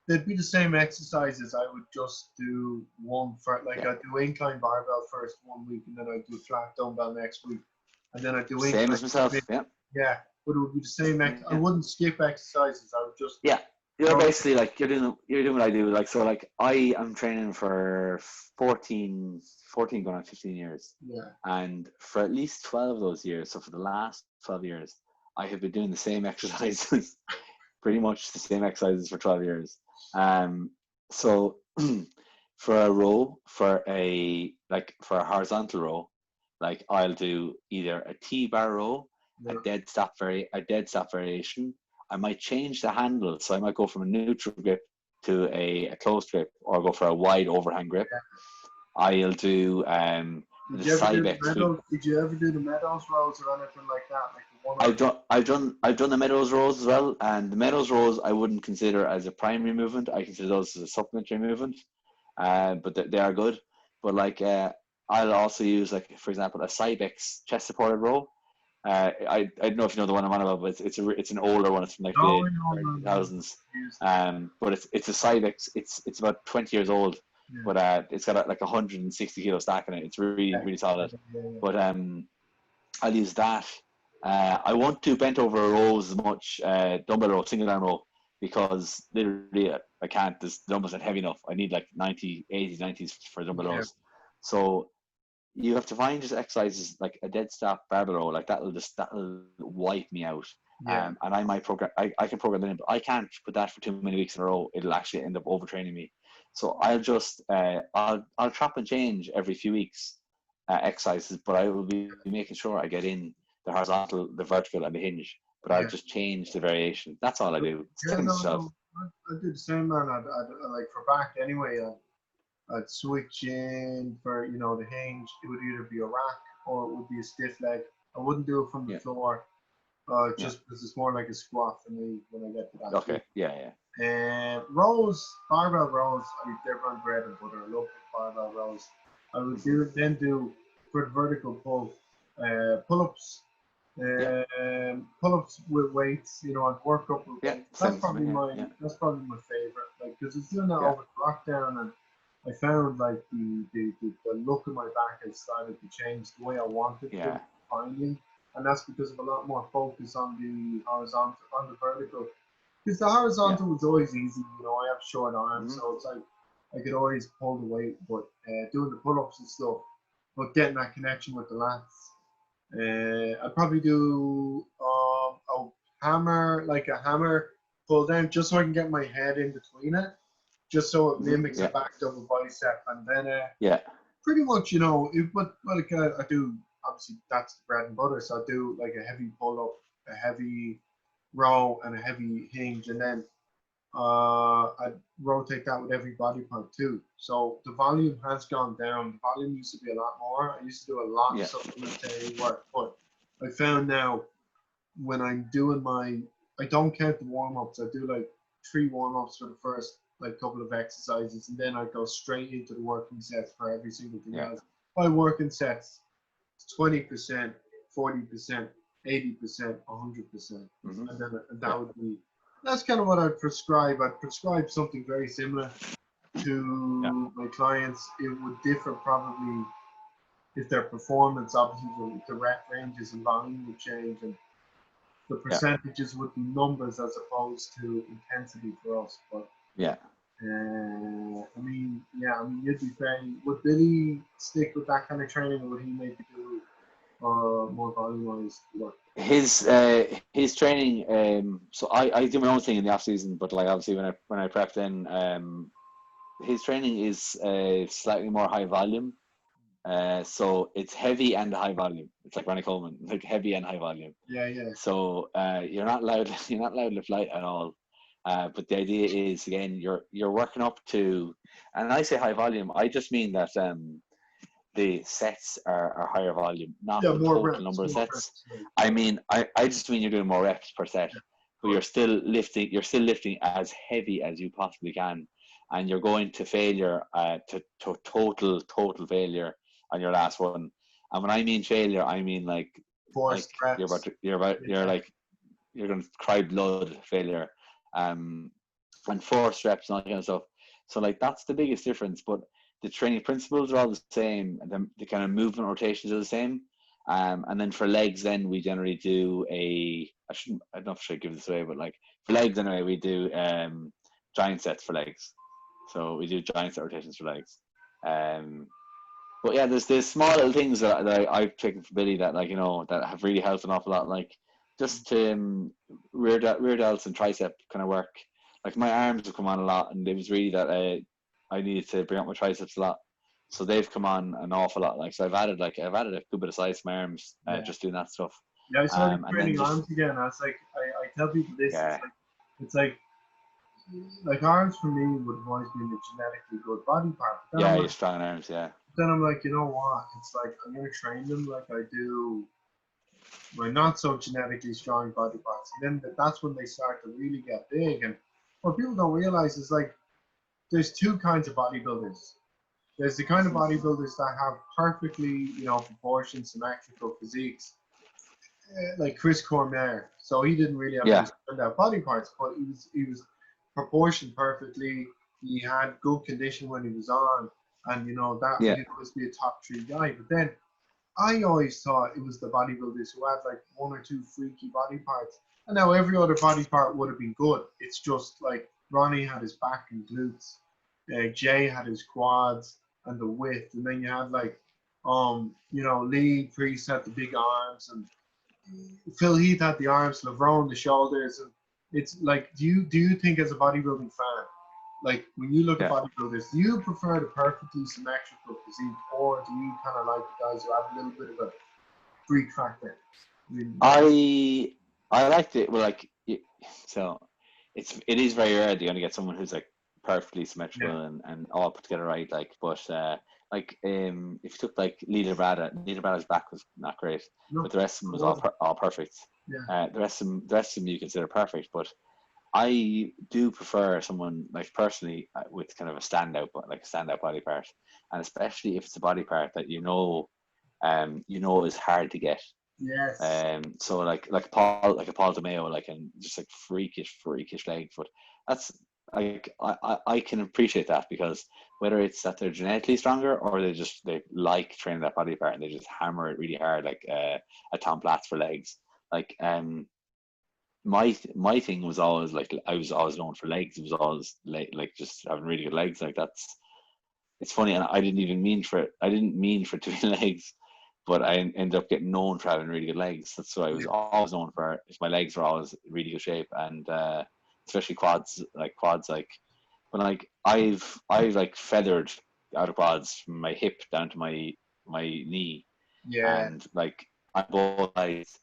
They'd be the same exercises. I would just do one for I'd do incline barbell first 1 week, and then I'd do flat dumbbell next week, and then I'd do incline. Same as myself. Yeah, but it would be the same. I wouldn't skip exercises. I would just You're basically like you're doing what I do. Like so, like I am training for 14 going on 15 years. And for at least 12 of those years, so for the last 12 years, I have been doing the same exercises, pretty much the same exercises for 12 years. So for a row, for a horizontal row, like I'll do either a T-bar row, a dead stop variation. I might change the handle, so I might go from a neutral grip to a closed grip, or go for a wide overhand grip. I'll do the Cybex. Did you ever do the Meadows rows or anything like that? I've done the Meadows rows as well, and the Meadows rows I wouldn't consider as a primary movement. I consider those as a supplementary movement, but they are good. But like I'll also use, like, for example, a Cybex chest supported row. I don't know if you know the one I'm on about, but it's an older one. It's from like the thousands. But it's a Cybex. It's about 20 years old, but it's got like 160 kilo stack in it. It's really solid. But I'll use that. I won't do bent over rows as much, dumbbell row, single arm row, because literally I can't. The dumbbells aren't heavy enough. I need like 90, 80s, 90s for dumbbell rows. So you have to find just exercises like a dead stop barbell row, like that'll wipe me out. And I might program. I can program it in, but I can't put that for too many weeks in a row. It'll actually end up overtraining me. So I'll just I'll chop and change every few weeks exercises, but I will be making sure I get in the horizontal, the vertical, and the hinge. But I'll just change the variation. That's all I do. I do the same, man. I'd like for back anyway. I'd switch in for the hinge. It would either be a rack or it would be a stiff leg. I wouldn't do it from the floor, just because it's more like a squat for me when I get to that. Okay. And rows, barbell rows, they're my bread and butter. I love barbell rows. I would do for the vertical pull, pull-ups, Yeah. pull-ups with weights, you know, and work up with Yeah. weights. Same to me. Yeah. Yeah. That's probably my favorite. Like, because it's doing that Yeah. over lockdown, and I found like the look of my back has started to change the way I wanted to Yeah. finally, and that's because of a lot more focus on the horizontal, on the vertical. Because the horizontal was always easy, you know. I have short arms, Mm-hmm. so it's like I could always pull the weight, but doing the pull-ups and stuff, but getting that connection with the lats. I'd probably do a hammer, like a hammer pull down, just so I can get my head in between it, just so it Mm-hmm. mimics a Yeah. back double bicep, and then Yeah. pretty much, you know, but like I do, obviously that's the bread and butter. So I do like a heavy pull up, a heavy row, and a heavy hinge, and then I rotate that with every body part too. So the volume has gone down. The volume used to be a lot more. I used to do a lot of Yeah. supplementary work, but I found now when I'm doing I don't count the warm ups. I do like 3 warm ups for the first like couple of exercises, and then I go straight into the working sets for every single thing Yeah. else. My working sets, 20%, 40%, 80%, 100%, Mm-hmm. and Yeah. that would be that's kind of what I'd prescribe. I'd prescribe something very similar Yeah. to my clients. It would differ probably if their performance, obviously the rep ranges and volume would change, and the Yeah. percentages would be numbers as opposed to intensity for us. But Yeah. I mean, yeah, I mean, you'd be very. Would Billy stick with that kind of training, or would he maybe do more volumized work? His training. So I do my own thing in the off season, but like obviously when I prep, then his training is slightly more high volume. So it's heavy and high volume. It's like Ronnie Coleman, like heavy and high volume. Yeah, yeah, So you're not allowed you're not allowed to lift light at all. But the idea is again you're working up to, and I say high volume, I just mean that the sets are higher volume, not yeah. the total number of More sets. reps. Like, I mean I just mean you're doing more reps per set, yeah, but you're still lifting as heavy as you possibly can, and you're going to failure to total failure on your last one. And when I mean failure, I mean like forced reps. you're Yeah, like you're going to cry blood failure, um, and force reps and all that kind of stuff. So like that's the biggest difference. But the training principles are all the same. The kind of movement rotations are the same. And then for legs, then we generally do I don't know if I should give this away, but like for legs anyway, we do giant sets for legs. So we do giant set rotations for legs. Um, but yeah, there's small little things that I've taken from Billy that like that have really helped an awful lot. Like just rear delts and tricep kind of work. Like my arms have come on a lot, and it was really that I needed to bring up my triceps a lot. So they've come on an awful lot. Like so, I've added a good bit of size to my arms yeah. just doing that stuff. Yeah, I started And then training just arms again. I was like, I tell people this. yeah, It's like arms for me would have always been a genetically good body part. But yeah, you're strong in arms, yeah, then I'm like, you know what? It's like I'm gonna train them like I do my not so genetically strong body parts, and then that's when they start to really get big. And what people don't realize is like there's two kinds of bodybuilders. There's the kind of bodybuilders that have perfectly, you know, proportioned, symmetrical physiques, like Chris Cormier. So he didn't really have any yeah, standout body parts, but he was proportioned perfectly. He had good condition when he was on, and you know that yeah, he'd always be a top three guy. But then I always thought it was the bodybuilders who had like one or two freaky body parts, and now every other body part would have been good. It's just like Ronnie had his back and glutes, Jay had his quads and the width, and then you had like, you know, Lee Priest had the big arms, and Phil Heath had the arms, LeBron the shoulders, and it's like, do you think as a bodybuilding fan, like when you look at yeah. bodybuilders, do you prefer the perfectly symmetrical physique, or do you kind of like the guys who have a little bit of a freak factor? I mean, I liked it. Well, like so, it is very rare that you're gonna get someone who's like perfectly yeah, symmetrical and all put together right. Like, but like if you took like Lila Brada's back was not great, no, but the rest of them it was wasn't. all perfect. Yeah, The rest of them you consider perfect, but I do prefer someone like personally with kind of a standout, like a standout body part, and especially if it's a body part that you know, is hard to get. Yes. So like Paul, like a Paul DeMeo, like, and just like freakish legs. But that's like I can appreciate that, because whether it's that they're genetically stronger or they like training that body part and they just hammer it really hard, like a Tom Platz for legs. Like my thing was always like, I was always known for legs. It was always like just having really good legs. Like that's, it's funny, and I didn't even mean for it. I didn't mean for it to be legs, but I ended up getting known for having really good legs. That's what I was always known for. Is my legs were always in really good shape, and especially quads. Like when like I've like feathered out of quads from my hip down to my knee, Yeah. and like on both sides.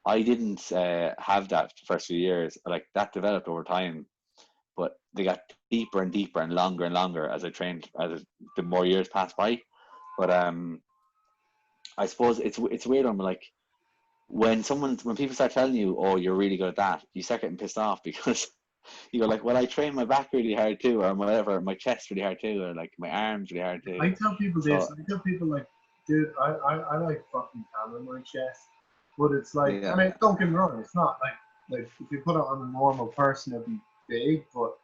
I didn't have that the first few years. Like that developed over time, but they got deeper and deeper and longer as I trained, the more years passed by. But I suppose it's weird. I'm like, when people start telling you, oh, you're really good at that, you start getting pissed off, because you go like, well, I train my back really hard too, or whatever, my chest really hard too, or like my arms really hard too. I tell people this. So I tell people like, dude, I like fucking hammering my chest, but it's like, I yeah, mean, don't get me wrong, it's not like if you put it on a normal person, it'd be big, but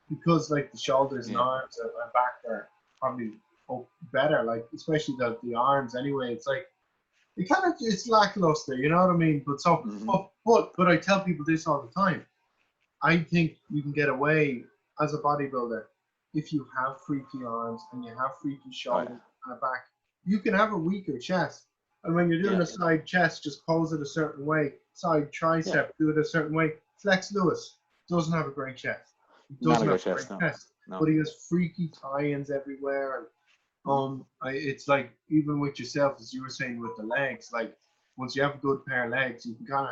because like the shoulders and yeah, arms and back are probably better, like especially the arms anyway. It's like it kind of it's lackluster, you know what I mean? But so, mm-hmm. but I tell people this all the time. I think you can get away as a bodybuilder if you have freaky arms and you have freaky Oh yeah, shoulders and a back. You can have a weaker chest. And when you're doing yeah, a side chest, just pose it a certain way. Side yeah. tricep, do it a certain way. Flex Lewis doesn't have a great chest. He Not a doesn't have good a great chest, no, chest. no. But he has freaky tie-ins everywhere. And Mm-hmm. it's like even with yourself, as you were saying with the legs, like once you have a good pair of legs, you can kind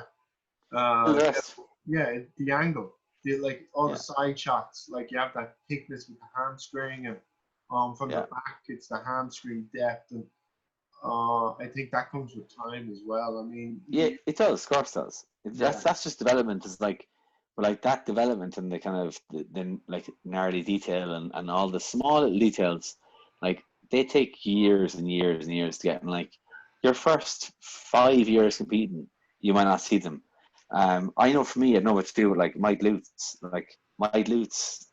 of The get, rest, yeah, the angle, like all the yeah, side shots, like you have that thickness with the hamstring, and from the yeah. back, it's the hamstring depth, and I think that comes with time as well. I mean, Yeah, it does. Of course, it does. yeah, That's just development. Is like, but like that development and the kind of the like gnarly detail and all the small little details, like they take years and years and years to get. And like your first 5 years competing, you might not see them. I know for me, I know what to do with like my glutes. Like my glutes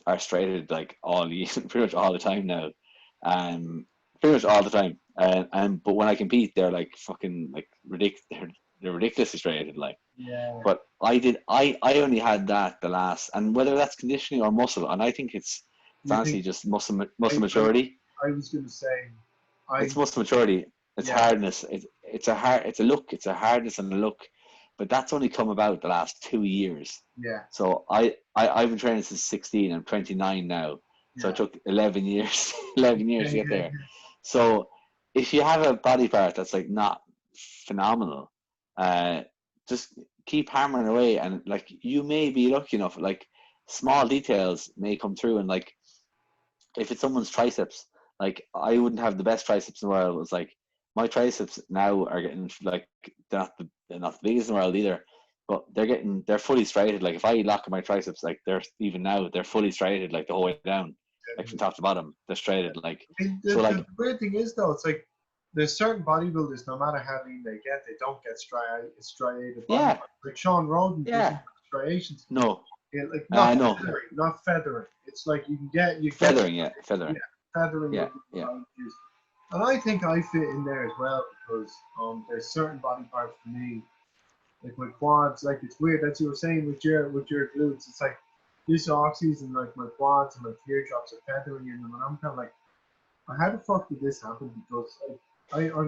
are straightened like pretty much all the time now. Pretty much all the time. And but when I compete, they're like fucking like ridiculous. They're ridiculously straightened. Like, yeah. but I only had that the last, and whether that's conditioning or muscle, and I think it's You honestly think just muscle I, I, maturity. I was gonna say, It's I muscle maturity. It's yeah, hardness. It's a look. It's a hardness and a look. But that's only come about the last 2 years. yeah, So I've been training since 16. I'm 29 now. So it yeah, took 11 years, 11 years yeah, to get yeah, there. So if you have a body part that's like not phenomenal, uh, just keep hammering away, and like you may be lucky enough. Like small details may come through, and like if it's someone's triceps, like I wouldn't have the best triceps in the world. It's like my triceps now are getting like they're not the biggest in the world either, but they're fully striated. Like if I lock at my triceps, like they're even now they're fully striated like the whole way down, like from top to bottom, they're striated. Like I mean, so, the like weird thing is though, it's like there's certain bodybuilders, no matter how lean they get, they don't get striated body yeah, parts. Like Sean Roden doesn't yeah, have striations. no, Yeah, like no, not feathering. It's like you get feathering, yeah, yeah, feathering, feathering yeah, would be yeah, what I would use. And I think I fit in there as well because there's certain body parts for me, like my quads. Like it's weird as you were saying with your glutes. It's like this off season, like my quads and my teardrops are feathering in them, and I'm kind of like, how the fuck did this happen? Because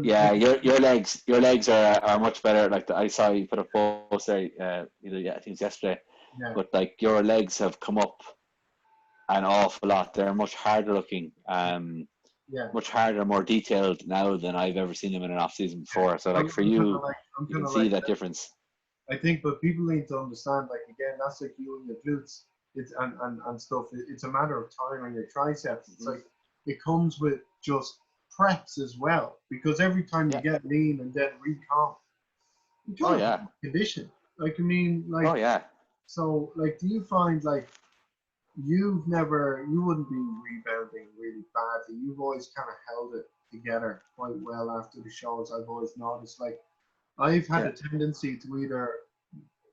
yeah. Your legs are much better. Like I saw you put a post there, yeah, I think it's yesterday. yeah, But like your legs have come up an awful lot. They're much harder looking, yeah, much harder, more detailed now than I've ever seen them in an off season before. So like for you, I'm you kind can of see like that difference. I think, but people need to understand, like again, that's like you and your glutes, it's and stuff. It's a matter of time on your triceps. It's Hmm. like it comes with just preps as well, because every time you Yeah. get lean and then recomp, you Oh gotta yeah. condition. Like I mean, Oh like yeah. so, like, do you find like you wouldn't be rebounding really badly? You've always kind of held it. together quite well after the shows. I've always noticed. Like I've had Yeah, a tendency to either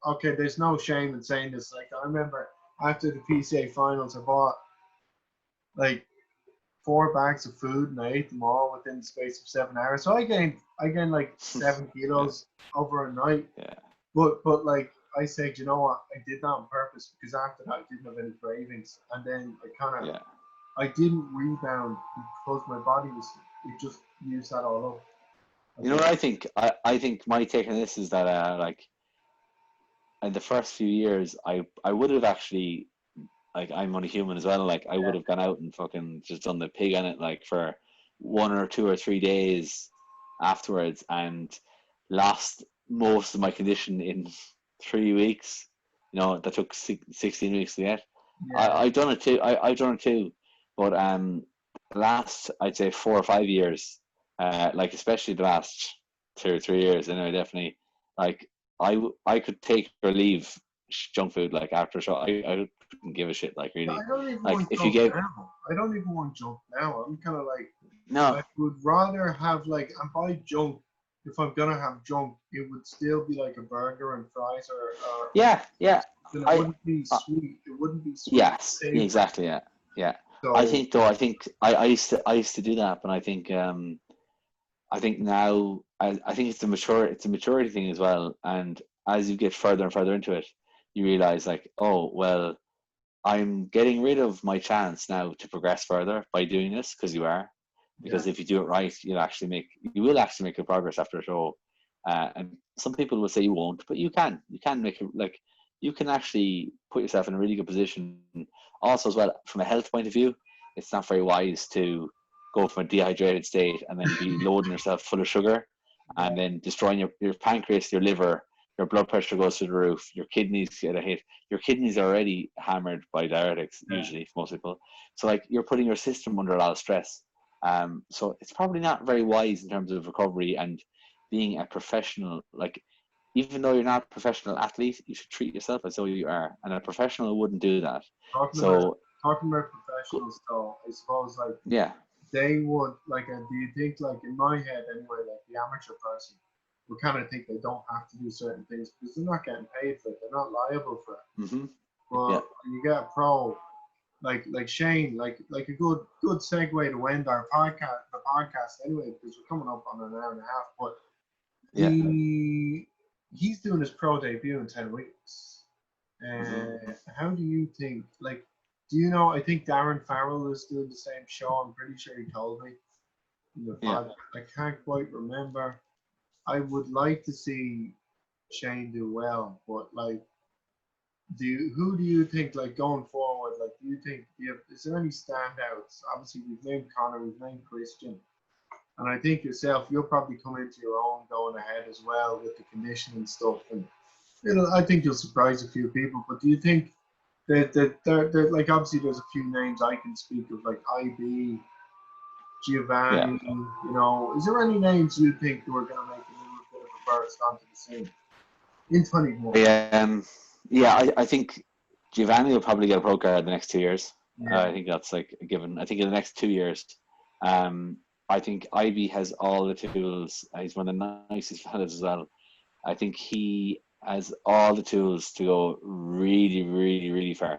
okay, there's no shame in saying this. Like I remember after the PCA finals, I bought like 4 bags of food and I ate them all within the space of 7 hours. So I gained like seven yeah, kilos over a night. yeah, But like I said, you know what? I did that on purpose because after that I didn't have any cravings, and then yeah. I didn't rebound because my body was it just used that all up. You know what I think? I think my take on this is that like in the first few years, I would have actually, like, I'm only human as well. Like, I would have gone out and fucking just done the pig on it, like, for 1 or 2 or 3 days afterwards, and lost most of my condition in 3 weeks. You know, that took 16 weeks to get. Yeah, I've done it too. I've done it too, but the last, I'd say, 4 or 5 years, like especially the last 2 or 3 years, anyway, definitely, like I could take or leave junk food like after a show. I couldn't give a shit, like, yeah. really. I don't even Like, want if you junk gave now. I don't even want junk now. I'm kind of like no, I would rather have like and buy junk. If I'm gonna have junk, it would still be like a burger and fries or yeah, yeah, then it I wouldn't be sweet. It wouldn't be sweet yes, savory. exactly, yeah, yeah. I So think though, I used to do that, but I think now I think it's a maturity thing as well. And as you get further and further into it, you realize, like, oh well, I'm getting rid of my chance now to progress further by doing this, because you are. yeah, Because if you do it right, you will actually make a progress after a show. And some people will say you won't, but you can make it, like, you can actually put yourself in a really good position. Also, as well, from a health point of view, it's not very wise to go from a dehydrated state and then be loading yourself full of sugar yeah, and then destroying your pancreas, your liver, your blood pressure goes through the roof, your kidneys get a hit. Your kidneys are already hammered by diuretics, yeah. usually, for most people. So, like, you're putting your system under a lot of stress. So it's probably not very wise in terms of recovery and being a professional. Like, even though you're not a professional athlete, you should treat yourself as though you are. And a professional wouldn't do that. Talking about So, talking about professionals though, I suppose like yeah, they would like. Do you think like in my head anyway, like the amateur person would kind of think they don't have to do certain things because they're not getting paid for it. They're not liable for it. hmm, yeah, But when you get a pro like Shane, like a good segue to end our podcast anyway because we're coming up on an hour and a half. But yeah, he's doing his pro debut in 10 weeks. hmm, How do you think? Like, do you know? I think Darren Farrell is doing the same show. I'm pretty sure he told me in the yeah. pod. I can't quite remember. I would like to see Shane do well, but like, who do you think like going forward? Like, do you think is there any standouts? Obviously, we've named Connor, we've named Christian, and I think yourself, you'll probably come into your own going ahead as well with the conditioning stuff, and I think you'll surprise a few people. But do you think that there like obviously there's a few names I can speak of like IB, Yeah. Giovanni, is there any names you think who are going to make a little bit of a burst onto the scene in 21? Yeah, I think Giovanni will probably get a pro card the next 2 years. Yeah, I think that's like a given. I think in the next 2 years, um, I think Ivy has all the tools. He's one of the nicest fellas as well. I think he has all the tools to go really, really, really far.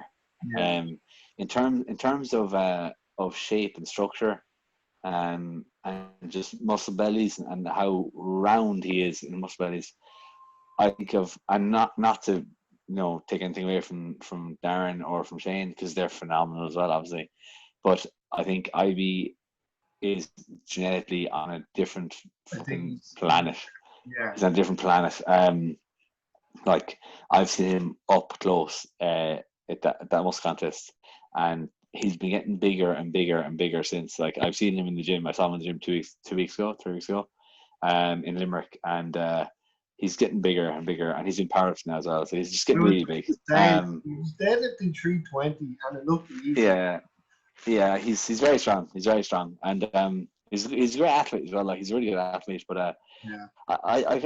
yeah. Um, in terms of shape and structure, and just muscle bellies and how round he is in muscle bellies. I think of, and not to take anything away from Darren or from Shane, because they're phenomenal as well, obviously. But I think Ivy is genetically on a different I think fucking planet. yeah, He's on a different planet. Like, I've seen him up close at that muscle contest, and he's been getting bigger and bigger and bigger since. Like, I've seen him in the gym. I saw him in the gym 2 weeks ago, 3 weeks ago, in Limerick, and he's getting bigger and bigger, and he's in powerlifting now as well. So he's just I getting was really big. saying he was deadlifting 320 and it looked easy. Yeah, yeah, he's very strong. He's very strong, and he's a great athlete as well. Like, he's a really good athlete. But Yeah,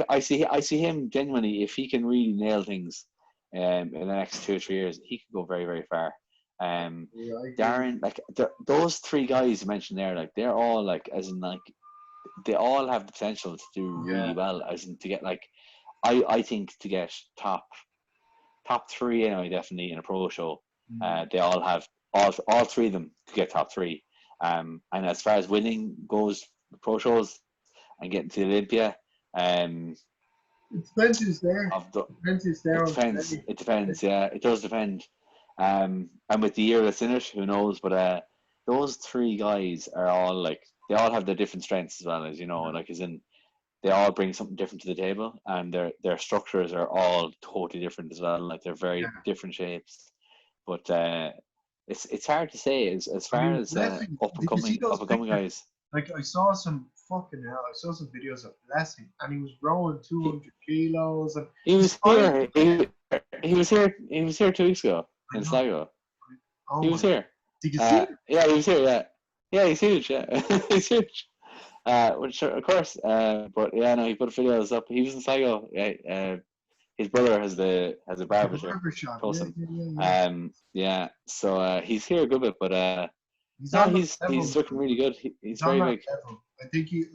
I see him genuinely, if he can really nail things, in the next 2 or 3 years, he could go very, very far. Um, yeah, I agree. Darren, like, those three guys you mentioned there, like, they're all, like, as in, like, they all have the potential to do really well. As in to get like, I think to get top three anyway, definitely in a pro show. They all have all three of them to get top three. And as far as winning goes, pro shows and getting to the Olympia, It depends who's there. it depends. It depends. Yeah, it does depend. And with the year that's in it, who knows? But those three guys are all like, they all have their different strengths as well, as you know, like as in they all bring something different to the table, and their structures are all totally different as well. Like they're very different shapes, but it's hard to say as I far mean, as Blessing, up and did you see those coming pictures? guys. Like, I saw some videos of Blessing, and he was rowing 200 kilos, and He he's was fine. here. He was here 2 weeks ago I in know. Sligo. Oh He my! was here. Did you see it? Yeah, he was here. Yeah, he's huge. Yeah, he's huge. Which of course. But yeah, no, he put videos up. He was in Sligo. Yeah. His brother has a The barber shop barber shop. close Yeah, to him. yeah. Yeah. So he's here a good bit, but He's no, on that level. he's looking really good. He's He's on very that big. level. I think he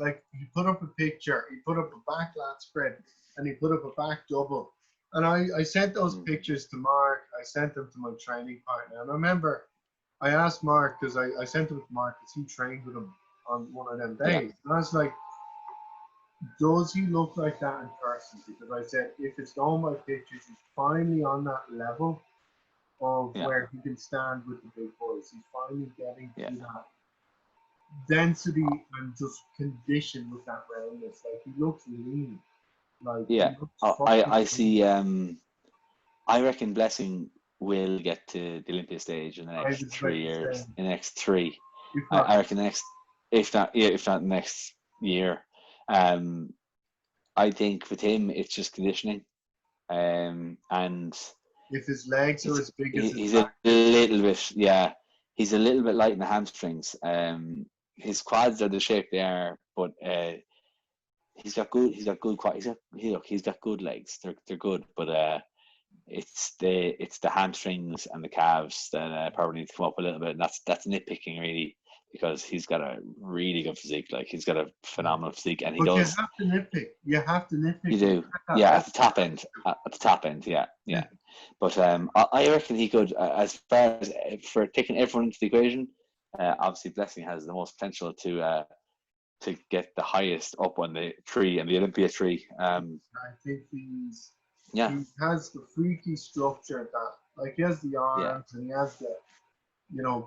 put up a picture. He put up a back lat spread, and he put up a back double. And I sent those pictures to Mark. I sent them to my training partner. And I remember I asked Mark, because I sent them to Mark because he trained with him on one of them days. And I was like, does he look like that in person? Because I said, if it's going by pictures, he's finally on that level of where he can stand with the big boys. He's finally getting to that density and just condition with that roundness. Like, he looks lean. Like, he looks I see. I reckon Blessing will get to the Olympia stage in the next 3 years. In the next three, I reckon the next, if not the next year. I think with him, it's just conditioning, and if his legs are as big as he's a little bit, he's a little bit light in the hamstrings. His quads are the shape they are, but he's got good legs. They're good, but it's the hamstrings and the calves that probably need to come up a little bit. And that's nitpicking really, because he's got a really good physique. Like, he's got a phenomenal physique, and he does. You have to nitpick. You do, at the top end. Yeah. But I reckon he could, as far as for taking everyone into the equation. Obviously, Blessing has the most potential to get the highest up on the tree and the Olympia tree. I think he has the freaky structure that, like, he has the arms and he has the,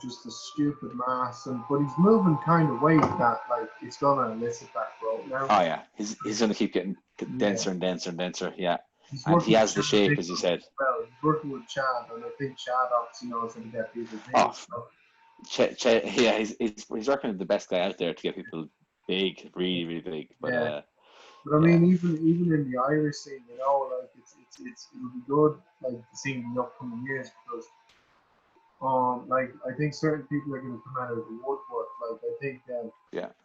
just the stupid mass, but he's moving kind of weight that, like, it's gonna elicit that growth now. Oh yeah, he's gonna keep getting denser and denser and denser. Yeah, and he has the shape, as you said. Well, he's working with Chad, and I think Chad obviously knows how to get people big. He's working with the best guy out there to get people big, really, really big. But I mean, even in the Irish scene, like, it'll be good, like, to see in the upcoming years, because like, I think certain people are going to come out of the woodwork. Like, I think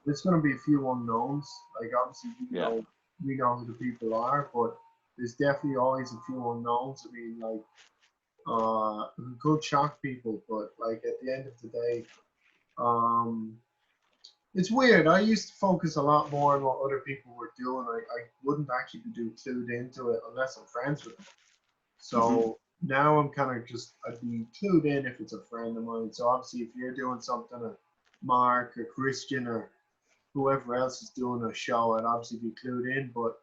there's going to be a few unknowns. Like, obviously, we know who the people are, but there's definitely always a few unknowns. I mean, like, it could shock people, but, like, at the end of the day, it's weird. I used to focus a lot more on what other people were doing. I wouldn't actually be clued into it unless I'm friends with them. So now I'm kind of I'd be clued in if it's a friend of mine. So obviously, if you're doing something, or Mark or Christian or whoever else is doing a show, I'd obviously be clued in. But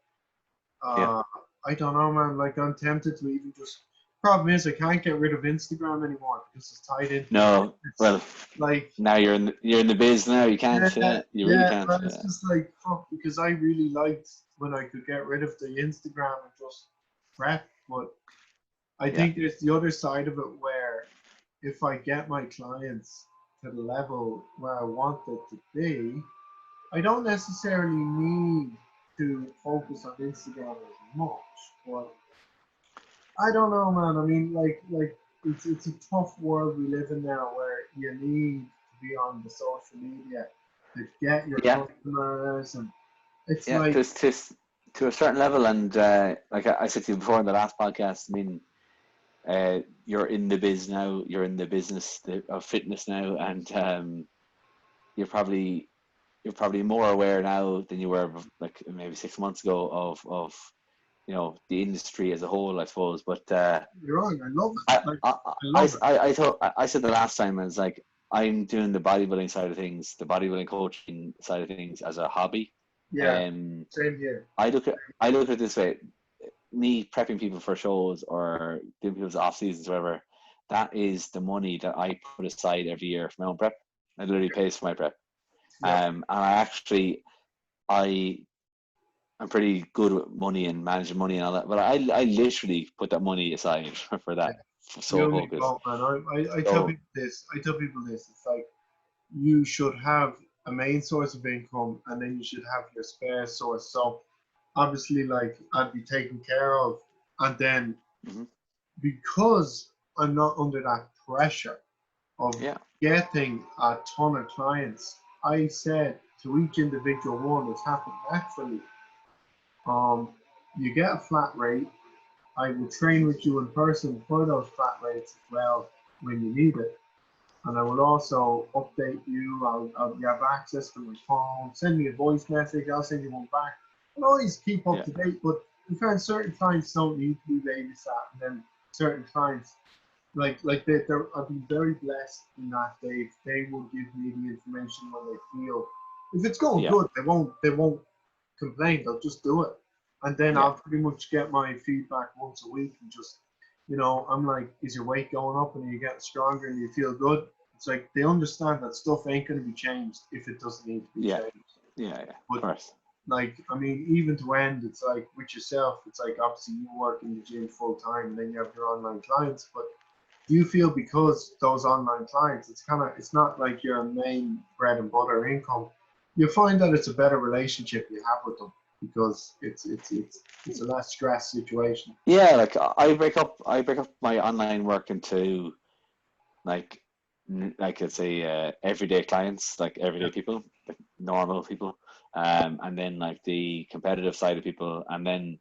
I don't know, man. Like, I'm tempted to even just. Problem is, I can't get rid of Instagram anymore because it's tied into. No, well, like, now you're in the biz now. You can't. You really can't. Man, it's just like, fuck, because I really liked when I could get rid of the Instagram and just prep. But I think there's the other side of it, where if I get my clients to the level where I want it to be, I don't necessarily need to focus on Instagram as much. But I don't know, man. I mean, like it's a tough world we live in now, where you need to be on the social media to get your customers, and it's like to a certain level. And like I said to you before in the last podcast, I mean, you're in the biz now. You're in the business of fitness now, and you're probably you're probably more aware now than you were like maybe 6 months ago of the industry as a whole, I suppose. But You're wrong. I love it. I, Like, I, I love it. I said the last time, I was like, I'm doing the bodybuilding side of things, the bodybuilding coaching side of things as a hobby. Yeah, Um, same here. I look at it this way: me prepping people for shows or doing people's off seasons, whatever. That is the money that I put aside every year for my own prep. It literally pays for my prep. Yep. And I I'm pretty good with money and managing money and all that, but I literally put that money aside for Yeah. that You sole only focus. go, man. I tell So people this. I tell people this. It's like you should have a main source of income, and then you should have your spare source. So obviously, like I'd be taken care of, and then mhm, because I'm not under that pressure of yeah, getting a ton of clients, I said to each individual one, it's happened naturally. Um, you get a flat rate. I will train with you in person for those flat rates as well when you need it. And I will also update you. You have access to my phone. Send me a voice message. I'll send you one back. I'll always keep up yeah, to date, but in fact, certain clients don't need to be babysat, and then certain clients, I've been very blessed in that they will give me the information when they feel if it's going yeah, good, they won't complain. They'll just do it, and then yeah, I'll pretty much get my feedback once a week and just I'm like, is your weight going up and you getting stronger and you feel good? It's like they understand that stuff ain't going to be changed if it doesn't need to be yeah, changed. yeah, of But course. like, I mean, even to end, it's like with yourself, it's like obviously you work in the gym full time and then you have your online clients. But do you feel because those online clients, it's not like your main bread and butter income. You find that it's a better relationship you have with them because it's a less stress situation. Yeah, like I break up my online work into like like let's say everyday clients, like Yeah. everyday people, like normal people, and then like the competitive side of people, and then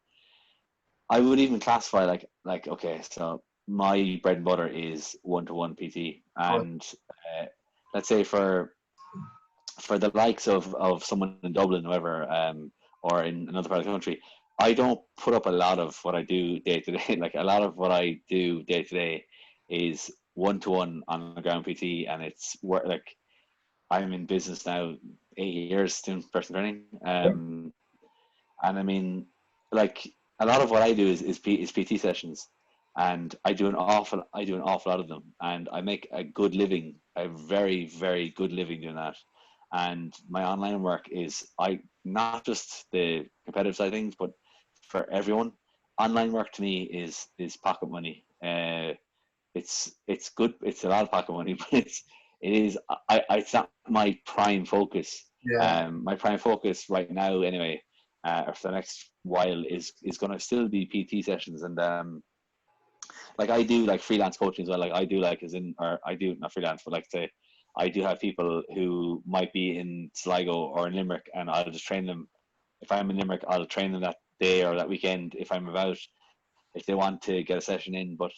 I would even classify like okay, so my bread and butter is one-to-one PT, But and let's say for the likes of someone in Dublin, whoever, or in another part of the country, I don't put up a lot of what I do day to day. Like a lot of what I do day to day is one-to-one on the ground PT, and it's work like I'm in business now 8 years doing personal training, yeah, and I mean like a lot of what I do is PT sessions, and I do an awful lot of them, and I make a good living, a very very good living doing that. And my online work is I not just the competitive side of things, but for everyone, online work to me is pocket money. It's good. It's a lot of pocket money, but it is. It's not my prime focus. yeah, My prime focus right now, anyway, or for the next while, is going to still be PT sessions, and like I do like freelance coaching as well. Like I do like as in, or I do not freelance, but like say, I do have people who might be in Sligo or in Limerick, and I'll just train them. If I'm in Limerick, I'll train them that day or that weekend if I'm about, if they want to get a session in. But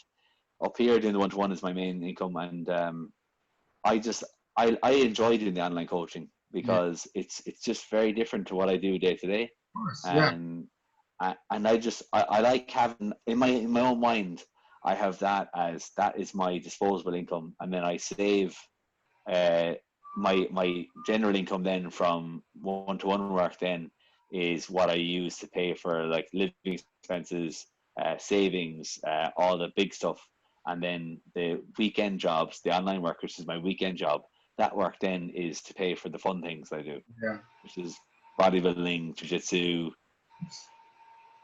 up here, doing the one-to-one is my main income, and I just I enjoy doing the online coaching yeah, of because it's just very different to what I do day to day, course, yeah, and and I like having in my own mind, I have that is my disposable income, and then I save uh, my general income then from one-to-one work then is what I use to pay for like living expenses, savings, all the big stuff, and then the weekend jobs, the online work, which is my weekend job. That work then is to pay for the fun things I do, yeah, which is bodybuilding, jiu-jitsu.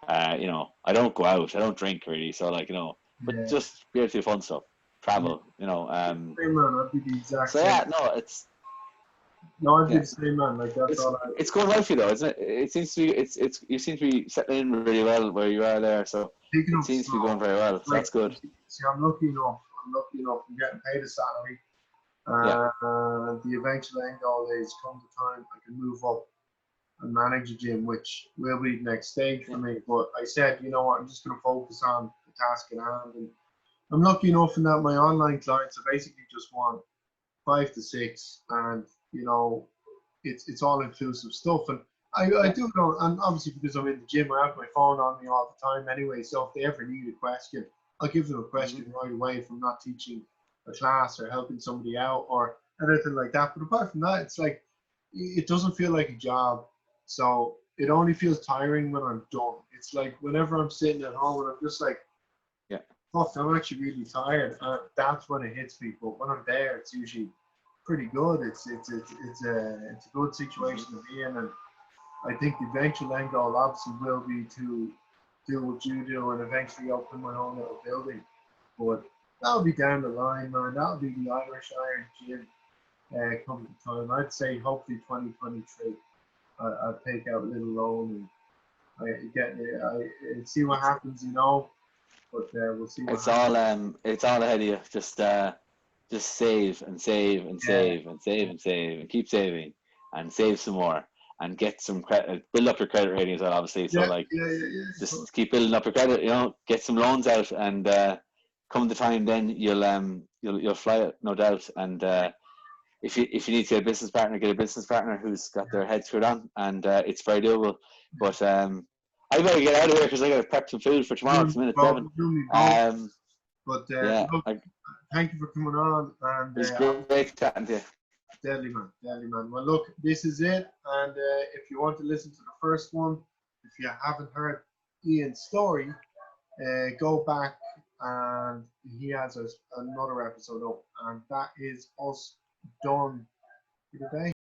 I don't go out, I don't drink really, so like but yeah. just be able to do fun stuff, Yeah. travel. Same man, I'd be the exact So same. yeah, no, it's No, I'd be yeah. the same man. Like that's It's all I. it's going well for you though, isn't it? It seems to be it's you seem to be settling in really well where you are there, so Picking it up seems to be going slow. very well. It's So like that's good. see, I'm lucky enough. I'm lucky enough. I'm getting paid a salary. Yeah, The eventual end goal is come the time I can move up and manage a gym, which will be the next stage for yeah, me. But I said, you know what, I'm just going to focus on the task at hand. And I'm lucky enough in that my online clients, I basically just want 5 to 6, and you know it's all inclusive stuff. And I Yeah. do know, and obviously because I'm in the gym, I have my phone on me all the time anyway. So if they ever need a question, I'll give them a Hmm. question right away if I'm not teaching a class or helping somebody out or anything like that. But apart from that, it's like it doesn't feel like a job. So it only feels tiring when I'm done. It's like whenever I'm sitting at home and I'm just like, Yeah. fuck, I'm actually really tired. That's when it hits me. But when I'm there, it's usually pretty good. It's a good situation Hmm. to be in, and I think the eventual end goal obviously will be to do what you do and eventually open my own little building. But that'll be down the line, man. That'll be the Irish Iron Gym coming to time. I'd say hopefully 2023. I'll take out a little loan and I see what happens, you know. But we'll see what happens. It's all ahead of you. Just save and save and Yeah, save and save and save and keep saving and save some more and get some credit, build up your credit rating as well, obviously. So yeah, like, yeah, yeah, yeah. So, just keep building up your credit. You know, get some loans out, and come the time, then you'll fly it, no doubt. And if you need to get a business partner, get a business partner who's got their head screwed on, and it's very doable. But I better get out of here because I got to prep some food for tomorrow. It's minute seven. you and me both. Um, But yeah, look, thank you for coming on, and it was great chatting to you. deadly man, deadly man. Well, look, this is it, and if you want to listen to the first one, if you haven't heard Ian's story, go back and he has another episode up, and that is us done for the day.